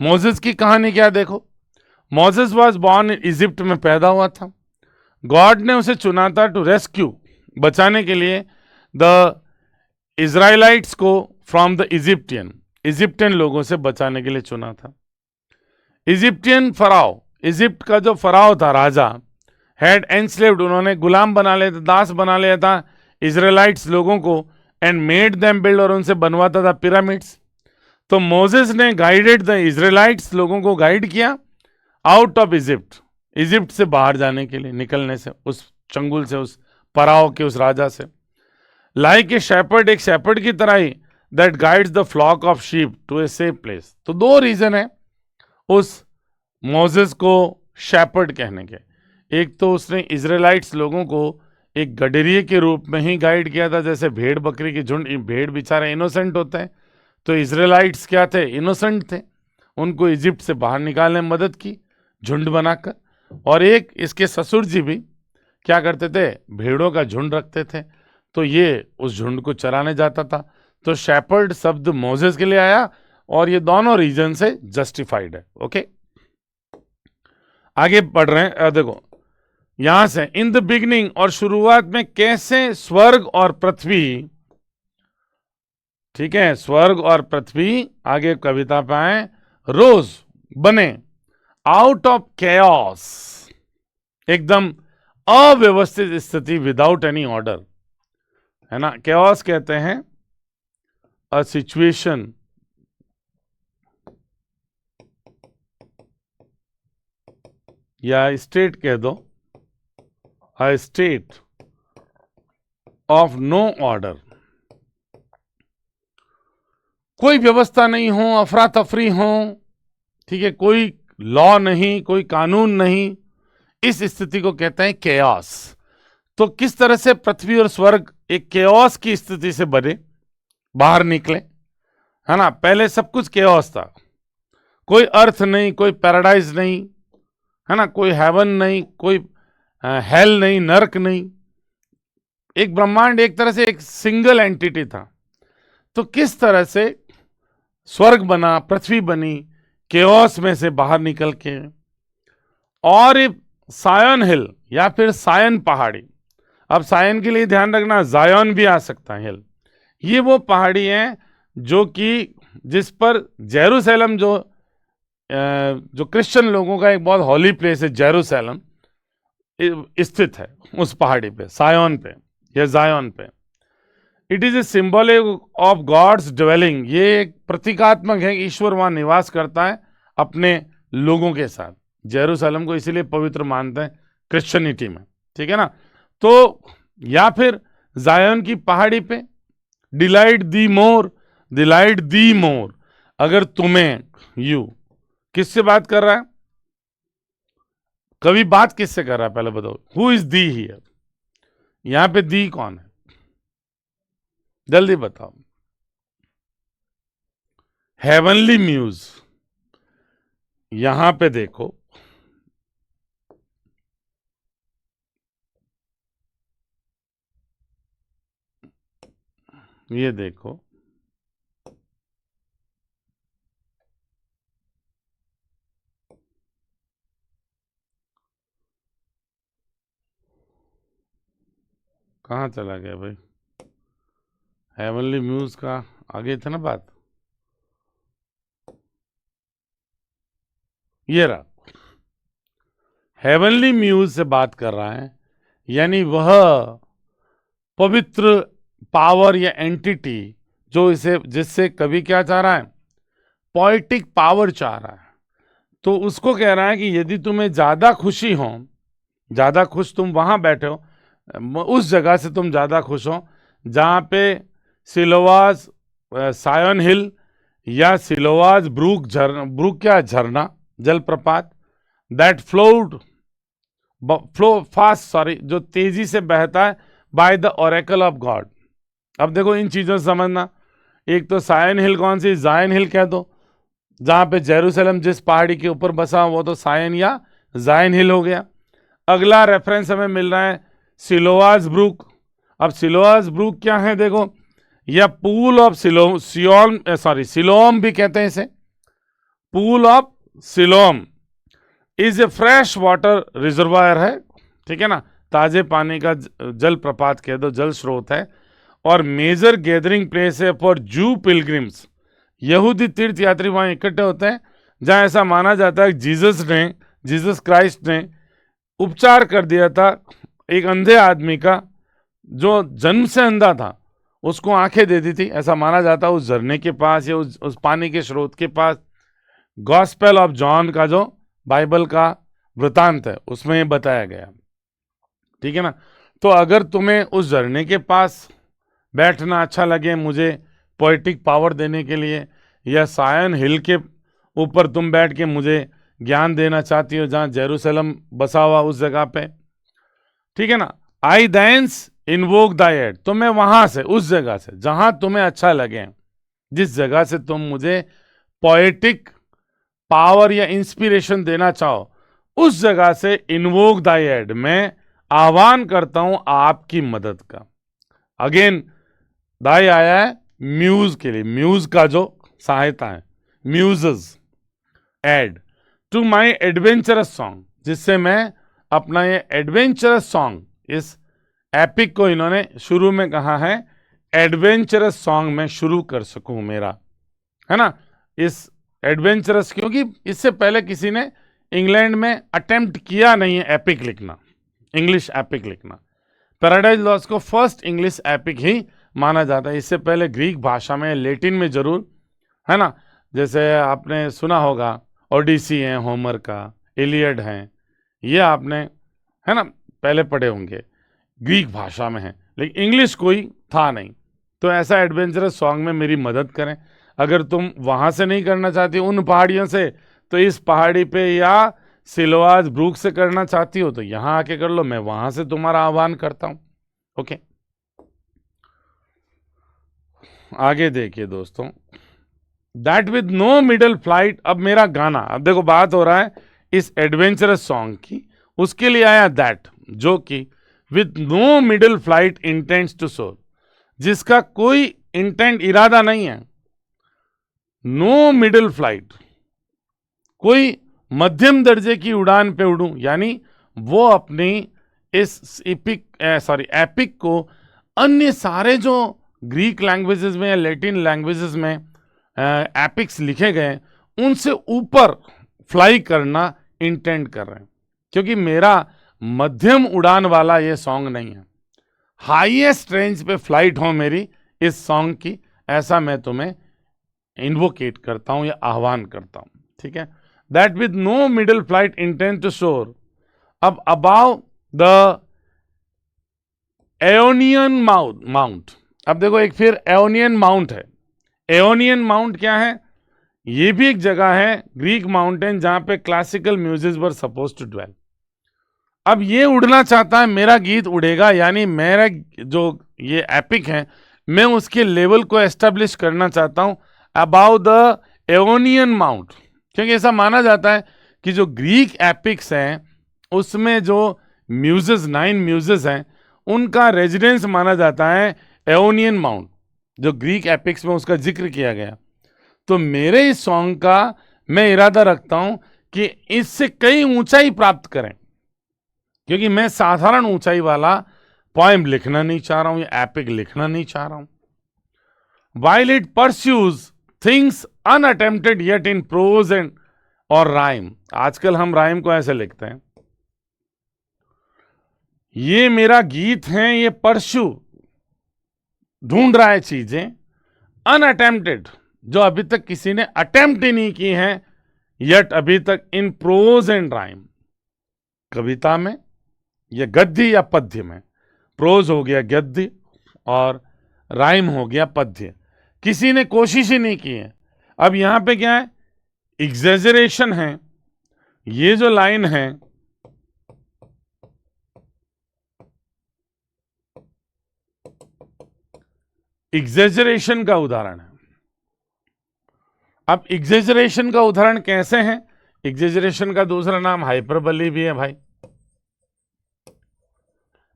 मोसेस की कहानी क्या देखो। मोसेस वॉज बॉर्न इजिप्ट में पैदा हुआ था। गॉड ने उसे चुना था टू रेस्क्यू, बचाने के लिए, द इज़राइलाइट्स को फ्रॉम द इजिप्टियन लोगों से बचाने के लिए चुना था। इजिप्टियन फराओ, इजिप्ट का जो फराओ था, राजा, हैड एनस्लेव्ड, उन्होंने गुलाम बना लिया था, दास बना लिया था इज़राइलाइट्स लोगों को, एंड मेड देम बिल्ड, और उनसे बनवाता था पिरामिड्स। तो मोसेस ने गाइडेड द इज़राइलाइट्स, लोगों को गाइड किया आउट ऑफ इजिप्ट, इजिप्ट से बाहर जाने के लिए, निकलने से, उस चंगुल से, उस फराओ के, उस राजा से। लाइक ए शेपर्ड, एक शेपर्ड की तरह ही, that guides the flock of sheep to a safe place. तो 2 रीजन है उस मोसेस को शेपर्ड कहने के। एक तो उसने इजराइलाइट्स लोगों को एक गडरिये के रूप में ही गाइड किया था, जैसे भेड़ बकरी की झुंड, भेड़ बेचारे इनोसेंट होते हैं, तो इजराइलाइट्स क्या थे? इनोसेंट थे। उनको इजिप्ट से बाहर निकालने में मदद की, झुंड बनाकर। और एक इसके ससुर जी भी क्या करते थे? भेड़ों का झुंड रखते थे, तो ये उस झुंड को चराने जाता था। तो शेपर्ड शब्द मोसेस के लिए आया, और ये दोनों रीजन से जस्टिफाइड है। ओके, आगे पढ़ रहे हैं। देखो यहां से, इन द बिगिनिंग, और शुरुआत में कैसे स्वर्ग और पृथ्वी, ठीक है, स्वर्ग और पृथ्वी, आगे कविता पे आए, रोज, बने, आउट ऑफ केओस, एकदम अव्यवस्थित स्थिति, विदाउट एनी ऑर्डर, है ना। केओस कहते हैं अ सिचुएशन या स्टेट कह दो, a state of no order, कोई व्यवस्था नहीं हो, अफरा तफरी हो, ठीक है, कोई लॉ नहीं, कोई कानून नहीं, इस स्थिति को कहते हैं केओस। तो किस तरह से पृथ्वी और स्वर्ग एक केओस की स्थिति से बने, बाहर निकले, है ना। पहले सब कुछ केओस था, कोई अर्थ नहीं, कोई पैराडाइज नहीं, है ना, कोई हेवन नहीं, कोई हेल नहीं, नरक नहीं, एक ब्रह्मांड एक तरह से एक सिंगल एंटिटी था। तो किस तरह से स्वर्ग बना, पृथ्वी बनी, केओस में से बाहर निकल के। और सायन हिल या फिर सायन पहाड़ी, अब सायन के लिए ध्यान रखना, जायन भी आ सकता है हिल, ये वो पहाड़ी है जो कि जिस पर जेरूसलम, जो क्रिश्चियन लोगों का एक बहुत हॉली प्लेस है, जेरूसलम स्थित है, उस पहाड़ी पे, सायोन पे या जायन पे। It is a symbol of God's dwelling, ये एक प्रतीकात्मक है, ईश्वर वहां निवास करता है अपने लोगों के साथ। जेरूसलम को इसीलिए पवित्र मानते हैं क्रिश्चियनिटी में, ठीक है ना। तो या फिर जायन की पहाड़ी पे, डिलाइट दी मोर, डिलाइट दी मोर, अगर तुम्हें, यू, किससे बात कर रहा है? कवि बात किससे कर रहा है पहले बताओ, हु इज दी हियर? यहां पे दी कौन है? जल्दी बताओ। हेवनली म्यूज, यहां पे देखो, ये देखो, कहां चला गया भाई? हेवनली म्यूज का आगे था ना बात, ये रहा, हेवनली म्यूज से बात कर रहा है, यानी वह पवित्र पावर या एंटिटी जो इसे, जिससे कभी क्या चाह रहा है, पोएटिक पावर चाह रहा है। तो उसको कह रहा है कि यदि तुम्हें ज्यादा खुशी हो, ज्यादा खुश तुम वहां बैठे हो, उस जगह से तुम ज्यादा खुश हो जहां पे सिलोवास सायन हिल या सिलोवास ब्रूक क्या झरना, जलप्रपात, दैट फ्लो फास्ट, सॉरी, जो तेजी से बहता है, by the Oracle of God. अब देखो इन चीजों से समझना, एक तो सायन हिल, कौन सी, जायन हिल कह दो, जहां पे जेरूसलम जिस पहाड़ी के ऊपर बसा वो तो सायन या जायन हिल हो गया। अगला रेफरेंस हमें मिल रहा है सिलोवास ब्रूक। अब सिलोवास ब्रूक क्या है देखो, या पूल ऑफ सिलोम भी कहते हैं इसे, pool of coelom is a fresh water reservoir है, ठीक है ना, ताजे पानी का जल प्रपात कह दो, जल स्रोत है, और मेजर गैदरिंग प्लेस है फॉर जू पिलग्रिम्स। यहूदी तीर्थ यात्री वहां इकट्ठे होते हैं, जहां ऐसा माना जाता है जीसस क्राइस्ट ने उपचार कर दिया था एक अंधे आदमी का, जो जन्म से अंधा था, उसको आंखें दे दी थी, ऐसा माना जाता है, उस झरने के पास या उस पानी के स्रोत के पास। गॉस्पेल ऑफ जॉन का जो बाइबल का वृतांत है उसमें ये बताया गया, ठीक है ना। तो अगर तुम्हें उस झरने के पास बैठना अच्छा लगे मुझे पोएटिक पावर देने के लिए, या सायन हिल के ऊपर तुम बैठ के मुझे ज्ञान देना चाहती हो जहां जेरूसलम बसा हुआ उस जगह पे, ठीक है ना, आई देंस इनवोक द एड, तो मैं वहां से, उस जगह से जहां तुम्हें अच्छा लगे, जिस जगह से तुम मुझे पोएटिक पावर या इंस्पिरेशन देना चाहो, उस जगह से इनवोक द एड, मैं आह्वान करता हूं आपकी मदद का। अगेन दाई आया है म्यूज के लिए, म्यूज का जो सहायता है, muses aid to my adventurous song, जिससे मैं अपना ये एडवेंचरस सॉन्ग, इस एपिक को इन्होंने शुरू में कहा है एडवेंचरस सॉन्ग में शुरू कर सकूं मेरा, है ना, इस एडवेंचरस, क्योंकि इससे पहले किसी ने इंग्लैंड में अटेम्प्ट किया नहीं है एपिक लिखना, इंग्लिश एपिक लिखना। पैराडाइज लॉस्ट को फर्स्ट इंग्लिश एपिक ही माना जाता है, इससे पहले ग्रीक भाषा में, लेटिन में जरूर, है ना, जैसे आपने सुना होगा ओडिसी है होमर का, इलियड है, ये आपने, है ना, पहले पढ़े होंगे, ग्रीक भाषा में है, लेकिन इंग्लिश कोई था नहीं। तो ऐसा एडवेंचरस सॉन्ग में मेरी मदद करें। अगर तुम वहां से नहीं करना चाहती उन पहाड़ियों से, तो इस पहाड़ी पे या सिलोवास ब्रूक से करना चाहती हो तो यहां आके कर लो, मैं वहां से तुम्हारा आह्वान करता हूं। ओके, आगे देखिए दोस्तों, that with no middle flight. अब मेरा गाना, अब देखो बात हो रहा है इस एडवेंचरस सॉन्ग की, उसके लिए आया दैट, जो कि with no middle flight intents to soar, जिसका कोई इंटेंट, इरादा नहीं है, नो मिडल फ्लाइट, कोई मध्यम दर्जे की उड़ान पे उड़ूं, यानी वो अपनी इस एपिक को अन्य सारे जो ग्रीक लैंग्वेजेस में या लैटिन लैंग्वेजेस में एपिक्स लिखे गए उनसे ऊपर फ्लाई करना इंटेंड कर रहे हैं, क्योंकि मेरा मध्यम उड़ान वाला ये सॉन्ग नहीं है, हाईएस्ट रेंज पे फ्लाइट हो मेरी इस सॉन्ग की, ऐसा मैं तुम्हें इन्वोकेट करता हूं या आह्वान करता हूं, ठीक है। That with no middle flight intend to soar अब अबाव द एओनियन माउंट। अब देखो एक फिर एओनियन माउंट है। एओनियन माउंट क्या है? ये भी एक जगह है, ग्रीक माउंटेन, जहां पे classical music were suppose to dwell. अब ये उड़ना चाहता है, मेरा गीत उड़ेगा, यानी मेरा जो ये एपिक है मैं उसके लेवल को एस्टेब्लिश करना चाहता हूं अबाउट द एओनियन माउंट, क्योंकि ऐसा माना जाता है कि जो ग्रीक एपिक्स हैं उसमें जो म्यूजेस, 9 म्यूजेस हैं, उनका रेजिडेंस माना जाता है एओनियन माउंट, जो ग्रीक एपिक्स में उसका जिक्र किया गया। तो मेरे इस सॉन्ग का मैं इरादा रखता हूं कि इससे कई ऊंचाई प्राप्त करें, क्योंकि मैं साधारण ऊंचाई वाला पोएम लिखना नहीं चाह रहा हूं या एपिक लिखना नहीं चाह रहा हूं। while it pursues things unattempted yet in prose and और राइम। आजकल हम राइम को ऐसे लिखते हैं, ये मेरा गीत है, ये परशु ढूंढ रहा है चीजें, अनअटेम्प्टेड जो अभी तक किसी ने अटेम्प्ट ही नहीं की है, यट अभी तक, इन प्रोज एंड राइम, कविता में या गद्य या पद्य में। प्रोज हो गया गद्य और राइम हो गया पद्य, किसी ने कोशिश ही नहीं की है। अब यहां पे क्या है, एग्जेजरेशन है। ये जो लाइन है एग्जेजरेशन का उदाहरण है। अब एग्जेजरेशन का उदाहरण कैसे है? एग्जेजरेशन का दूसरा नाम हाइपरबली भी है भाई।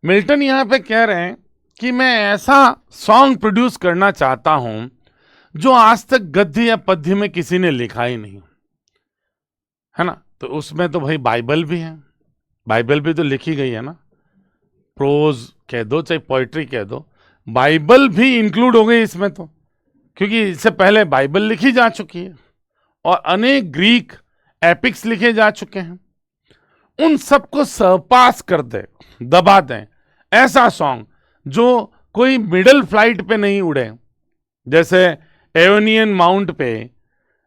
मिल्टन यहां पे कह रहे हैं कि मैं ऐसा सॉन्ग प्रोड्यूस करना चाहता हूं जो आज तक गद्य या पद्य में किसी ने लिखा ही नहीं, है ना। तो उसमें तो भाई बाइबल भी है, बाइबल भी तो लिखी गई है ना, प्रोज कह दो चाहे पोइट्री कह दो, बाइबल भी इंक्लूड हो गई इसमें तो, क्योंकि इससे पहले बाइबल लिखी जा चुकी है और अनेक ग्रीक एपिक्स लिखे जा चुके हैं। उन सबको सरपास कर दे, दबा दें, ऐसा सॉन्ग जो कोई मिडल फ्लाइट पे नहीं उड़े, जैसे एवनियन माउंट पे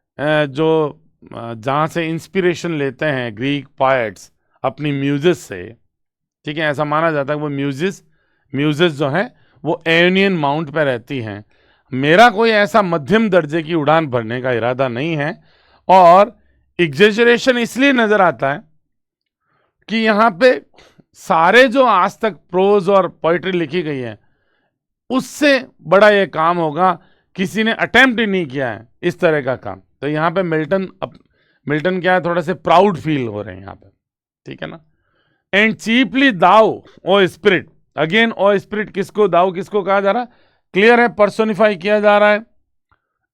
जो जहां से इंस्पिरेशन लेते हैं ग्रीक पोएट्स अपनी म्यूजेस से, ठीक है, ऐसा माना जाता है वो म्यूजेस जो है वो एवनियन माउंट पे रहती हैं। मेरा कोई ऐसा मध्यम दर्जे की उड़ान भरने का इरादा नहीं है, और एग्जेजरेशन इसलिए नजर आता है कि यहां पे सारे जो आज तक प्रोज और पोइट्री लिखी गई है उससे बड़ा ये काम होगा, किसी ने अटेम्प्ट ही नहीं किया है इस तरह का काम। तो यहाँ पे मिल्टन क्या है, थोड़ा से प्राउड फील हो रहे हैं यहाँ पे, ठीक है ना। And chiefly thou O spirit, again O spirit किसको, दाओ किसको कहा जा रहा है, क्लियर है, पर्सोनिफाई किया जा रहा है,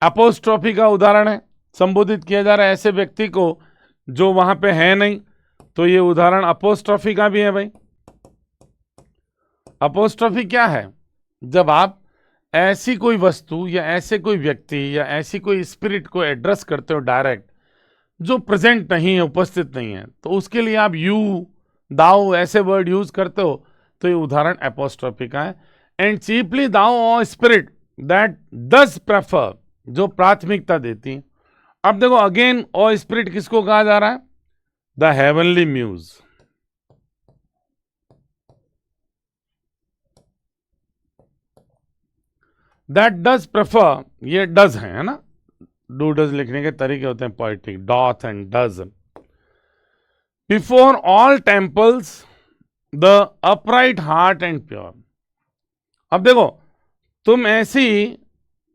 अपोस्ट्रोफी का उदाहरण है, संबोधित किया जा रहा है ऐसे व्यक्ति को जो वहां पे है नहीं। तो ये उदाहरण अपोस्ट्रोफी का भी है भाई। अपोस्ट्रोफी क्या है, जब आप ऐसी कोई वस्तु या ऐसे कोई व्यक्ति या ऐसी कोई स्पिरिट को एड्रेस करते हो डायरेक्ट, जो प्रेजेंट नहीं है, उपस्थित नहीं है, तो उसके लिए आप यू, दाओ ऐसे वर्ड यूज करते हो, तो ये उदाहरण एपोस्ट्रोफी का है। And chiefly thou O spirit that does prefer, जो प्राथमिकता देती है। अब देखो अगेन ओ स्पिरिट किसको कहा जा रहा है, the heavenly muse. That does prefer, ये डज है ना, डू डज लिखने के तरीके होते हैं पोएटिक, doth and does. Before all temples the upright heart and pure. अब देखो तुम ऐसी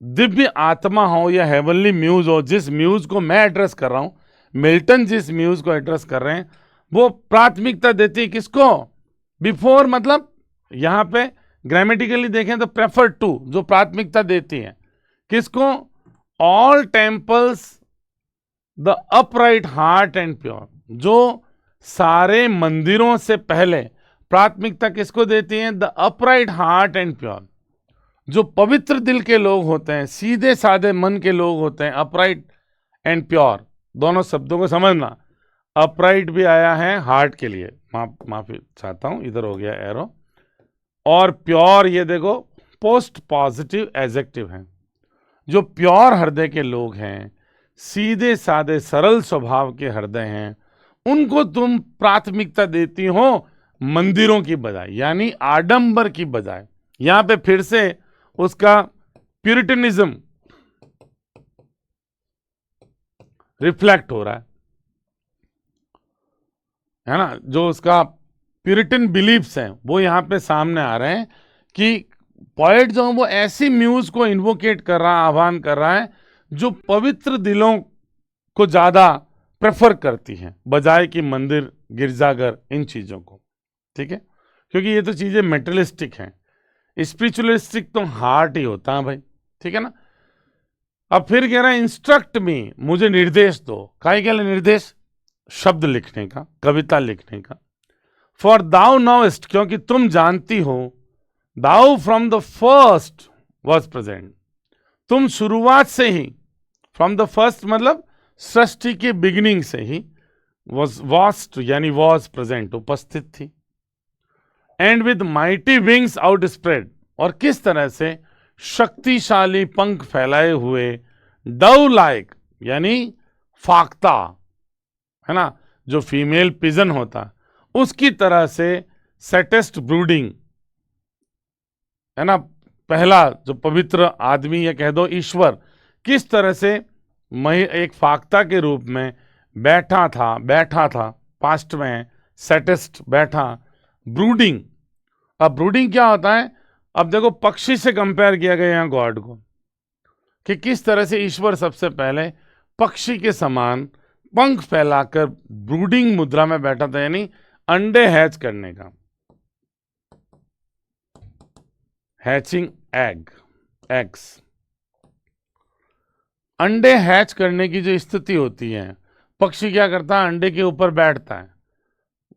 दिव्य आत्मा हो या हेवनली म्यूज हो, जिस म्यूज को मैं एड्रेस कर रहा हूं, मिल्टन जिस म्यूज को एड्रेस कर रहे हैं, वो प्राथमिकता देती है किसको, बिफोर, मतलब यहां पे ग्रामेटिकली देखें तो प्रेफर टू, जो प्राथमिकता देती है किसको, all temples the upright heart and pure, जो सारे मंदिरों से पहले प्राथमिकता किसको देती है, the upright heart and pure, जो पवित्र दिल के लोग होते हैं, सीधे साधे मन के लोग होते हैं। अपराइट एंड प्योर दोनों शब्दों को समझना, अपराइट भी आया है हार्ट के लिए, माफी चाहता हूं, इधर हो गया एरो, और प्योर ये देखो पोस्ट पॉजिटिव एडजेक्टिव है। जो प्योर हृदय के लोग हैं, सीधे साधे सरल स्वभाव के हृदय हैं, उनको तुम प्राथमिकता देती हो मंदिरों की बजाय, यानी आडंबर की बजाय। यहां पे फिर से उसका प्यूरिटनिज्म रिफ्लेक्ट हो रहा है ना, जो उसका प्यूरिटन बिलीफ्स हैं वो यहां पे सामने आ रहे हैं कि पोएट जो वो ऐसी म्यूज को इन्वोकेट कर रहा है, आह्वान कर रहा है, जो पवित्र दिलों को ज्यादा प्रेफर करती हैं बजाय कि मंदिर, गिरजाघर, इन चीजों को, ठीक है, क्योंकि ये तो चीजें मेटेरियलिस्टिक हैं। स्पिरिचुअलिस्टिक तो हार्ट ही होता है भाई, ठीक है ना। अब फिर कह रहा है इंस्ट्रक्ट मी, मुझे निर्देश दो, काहे के लिए निर्देश, शब्द लिखने का, कविता लिखने का। फॉर दाउ नोस्ट, क्योंकि तुम जानती हो, thou from the first was present, तुम शुरुआत से ही, फ्रॉम द फर्स्ट मतलब सृष्टि के बिगिनिंग से ही वॉज यानी वॉज प्रेजेंट, उपस्थित थी। And with mighty wings out spread, और किस तरह से शक्तिशाली पंख फैलाए हुए, डव लाइक यानी फाख्ता, है ना, जो फीमेल पिजन होता उसकी तरह से, सेटेस्ट ब्रूडिंग, है ना, पहला जो पवित्र आदमी या कह दो ईश्वर, किस तरह से एक फाख्ता के रूप में बैठा था, पास्ट में सेटेस्ट बैठा, ब्रूडिंग। अब ब्रूडिंग क्या होता है? अब देखो, पक्षी से कंपेयर किया गया यहाँ गॉड को, कि किस तरह से ईश्वर सबसे पहले पक्षी के समान पंख फैलाकर ब्रूडिंग मुद्रा में बैठा था, यानी अंडे हैच करने का, हैचिंग एग्स। अंडे हैच करने की जो स्थिति होती है, पक्षी क्या करता है? अंडे के ऊपर बैठता है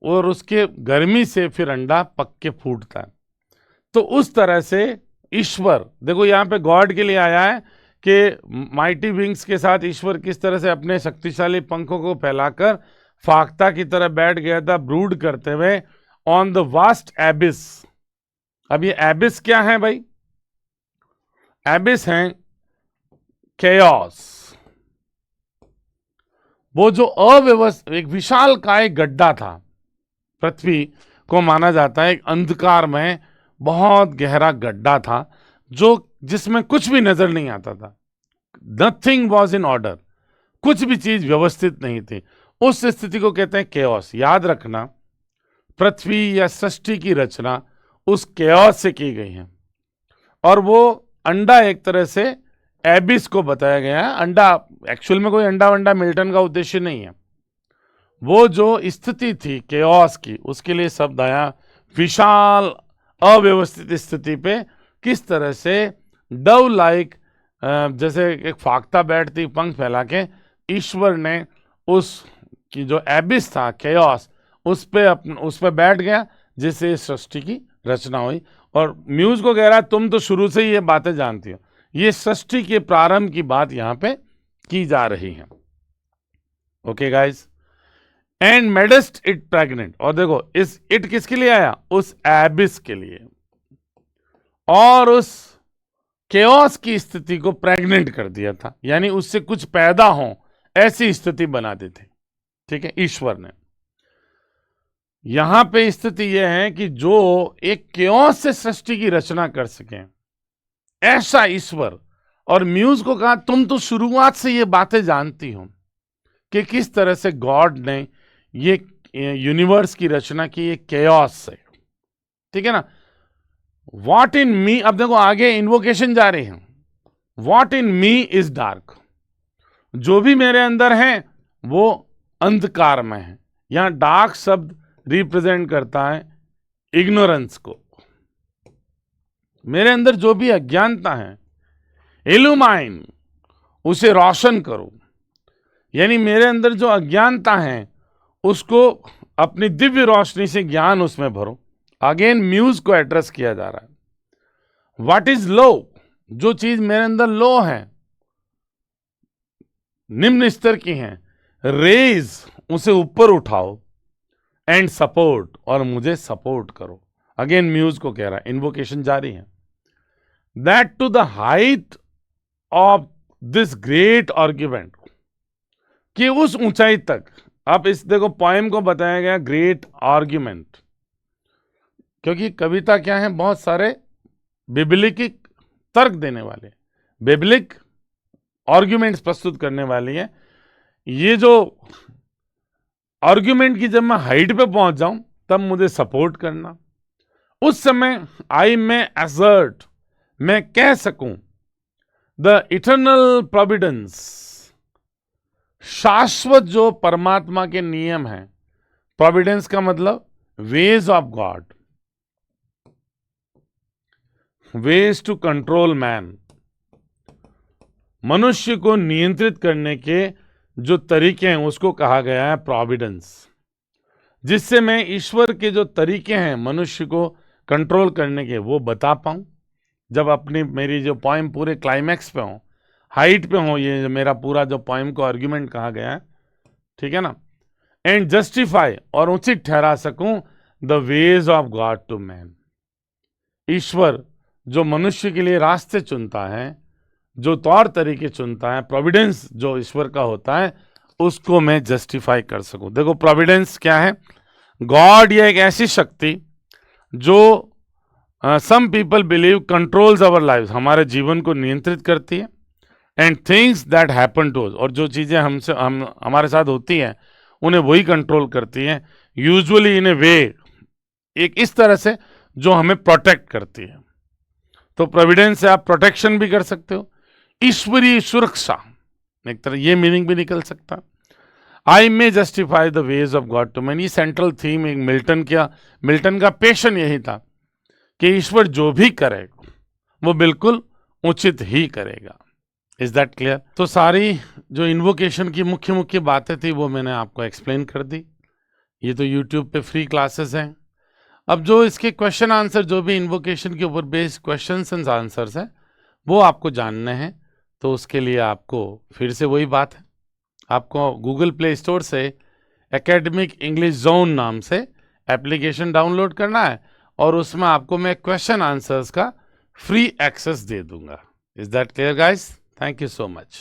और उसके गर्मी से फिर अंडा पक के फूटता है। तो उस तरह से ईश्वर, देखो यहाँ पे गॉड के लिए आया है कि माइटी विंग्स के साथ ईश्वर किस तरह से अपने शक्तिशाली पंखों को फैलाकर फाख्ता की तरह बैठ गया था, ब्रूड करते हुए ऑन द वास्ट एबिस। अब ये एबिस क्या है भाई? एबिस है केओस, वो जो अव्यवस्थित एक विशाल काय गड्ढा था। पृथ्वी को माना जाता है एक अंधकार में बहुत गहरा गड्ढा था, जो जिसमें कुछ भी नजर नहीं आता था। नथिंग वॉज इन ऑर्डर, कुछ भी चीज व्यवस्थित नहीं थी। उस स्थिति को कहते हैं केओस। याद रखना, पृथ्वी या सृष्टि की रचना उस केओस से की गई है, और वो अंडा एक तरह से एबिस को बताया गया है। अंडा एक्चुअल में कोई अंडा वंडा मिल्टन का उद्देश्य नहीं है। वो जो स्थिति थी केओस की, उसके लिए शब्द आया विशाल अव्यवस्थित स्थिति पे किस तरह से डव लाइक, जैसे एक फाख्ता बैठती पंख फैला के, ईश्वर ने उस की जो एबिस था केओस, उस पे बैठ गया, जिससे सृष्टि की रचना हुई। और म्यूज को कह रहा है तुम तो शुरू से ही ये बातें जानती हो, ये सृष्टि के प्रारंभ की बात यहां पे की जा रही है। Okay guys, and madest it pregnant, और देखो इस इट किसके लिए आया? उस एबिस के लिए, और उस केओस की स्थिति को प्रेग्नेंट कर दिया था, यानी उससे कुछ पैदा हो ऐसी स्थिति बना दी थी। ठीक है, ईश्वर ने। यहां पे स्थिति यह है कि जो एक केओस से सृष्टि की रचना कर सके, ऐसा ईश्वर। और म्यूज को कहा तुम तो शुरुआत से ये बातें जानती हो कि किस तरह से गॉड ने ये यूनिवर्स की रचना की, ये केओस से। ठीक है ना? वॉट इन मी, अब देखो आगे इन्वोकेशन जा रही है। What in me is dark, जो भी मेरे अंदर है वो अंधकार में है। यहां डार्क शब्द रिप्रेजेंट करता है इग्नोरेंस को। मेरे अंदर जो भी अज्ञानता है, इल्यूमाइन, उसे रोशन करो, यानी मेरे अंदर जो अज्ञानता है उसको अपनी दिव्य रोशनी से ज्ञान उसमें भरो। अगेन म्यूज को एड्रेस किया जा रहा है। व्हाट इज लो, जो चीज मेरे अंदर लो है, निम्न स्तर की है, रेज, उसे ऊपर उठाओ, एंड सपोर्ट, और मुझे सपोर्ट करो। अगेन म्यूज को कह रहा है, इन्वोकेशन जारी है। That to the height of this great argument, कि उस ऊंचाई तक। अब इस देखो पोएम को बताया गया ग्रेट आर्ग्यूमेंट, क्योंकि कविता क्या है? बहुत सारे बिब्लिक तर्क देने वाले, बिब्लिक आर्ग्यूमेंट्स प्रस्तुत करने वाली है। ये जो आर्ग्यूमेंट की जब मैं हाइट पे पहुंच जाऊं तब मुझे सपोर्ट करना। उस समय आई में असर्ट, मैं कह सकूं, द इटर्नल प्रोविडेंस, शाश्वत जो परमात्मा के नियम हैं। प्रोविडेंस का मतलब ways of God, ways to control man, मनुष्य को नियंत्रित करने के जो तरीके हैं उसको कहा गया है प्रोविडेंस। जिससे मैं ईश्वर के जो तरीके हैं मनुष्य को कंट्रोल करने के, वो बता पाऊं। जब अपनी मेरी जो पोएम पूरे क्लाइमैक्स पे हो, हाइट पे हो, ये मेरा पूरा जो पोएम को आर्ग्यूमेंट कहा गया है, ठीक है ना, एंड जस्टिफाई और उचित ठहरा सकूं the ways of God to man. ईश्वर जो मनुष्य के लिए रास्ते चुनता है, जो तौर तरीके चुनता है, प्रोविडेंस जो ईश्वर का होता है, उसको मैं जस्टिफाई कर सकूं। देखो प्रोविडेंस क्या है? गॉड ये एक ऐसी शक्ति जो some people believe controls our life, हमारे जीवन को नियंत्रित करती है, and things that happen to us, और जो चीज़ें हमारे साथ होती हैं उन्हें वही कंट्रोल करती हैं, यूजुअली इन ए वे, एक इस तरह से जो हमें प्रोटेक्ट करती है। तो प्रोविडेंस से आप प्रोटेक्शन भी कर सकते हो, ईश्वरीय सुरक्षा, एक तरह ये मीनिंग भी निकल सकता है। I may justify the ways of God to man, ये सेंट्रल थीम एक मिल्टन का पैशन यही था कि ईश्वर जो भी करेगा वो बिल्कुल उचित ही करेगा। Is that clear? तो सारी जो इन्वोकेशन की मुख्य मुख्य बातें थी वो मैंने आपको एक्सप्लेन कर दी। ये तो यूट्यूब पे फ्री क्लासेस हैं। अब जो इसके क्वेश्चन आंसर, जो भी इन्वोकेशन के ऊपर बेस्ड क्वेश्चंस एंड आंसर्स हैं, वो आपको जानने हैं, तो उसके लिए आपको फिर से वही बात है, आपको गूगल प्ले स्टोर से एकेडमिक इंग्लिश जोन नाम से एप्लीकेशन डाउनलोड करना है, और उसमें आपको मैं क्वेश्चन आंसर्स का फ्री एक्सेस दे दूंगा। Is that clear guys? Thank you so much.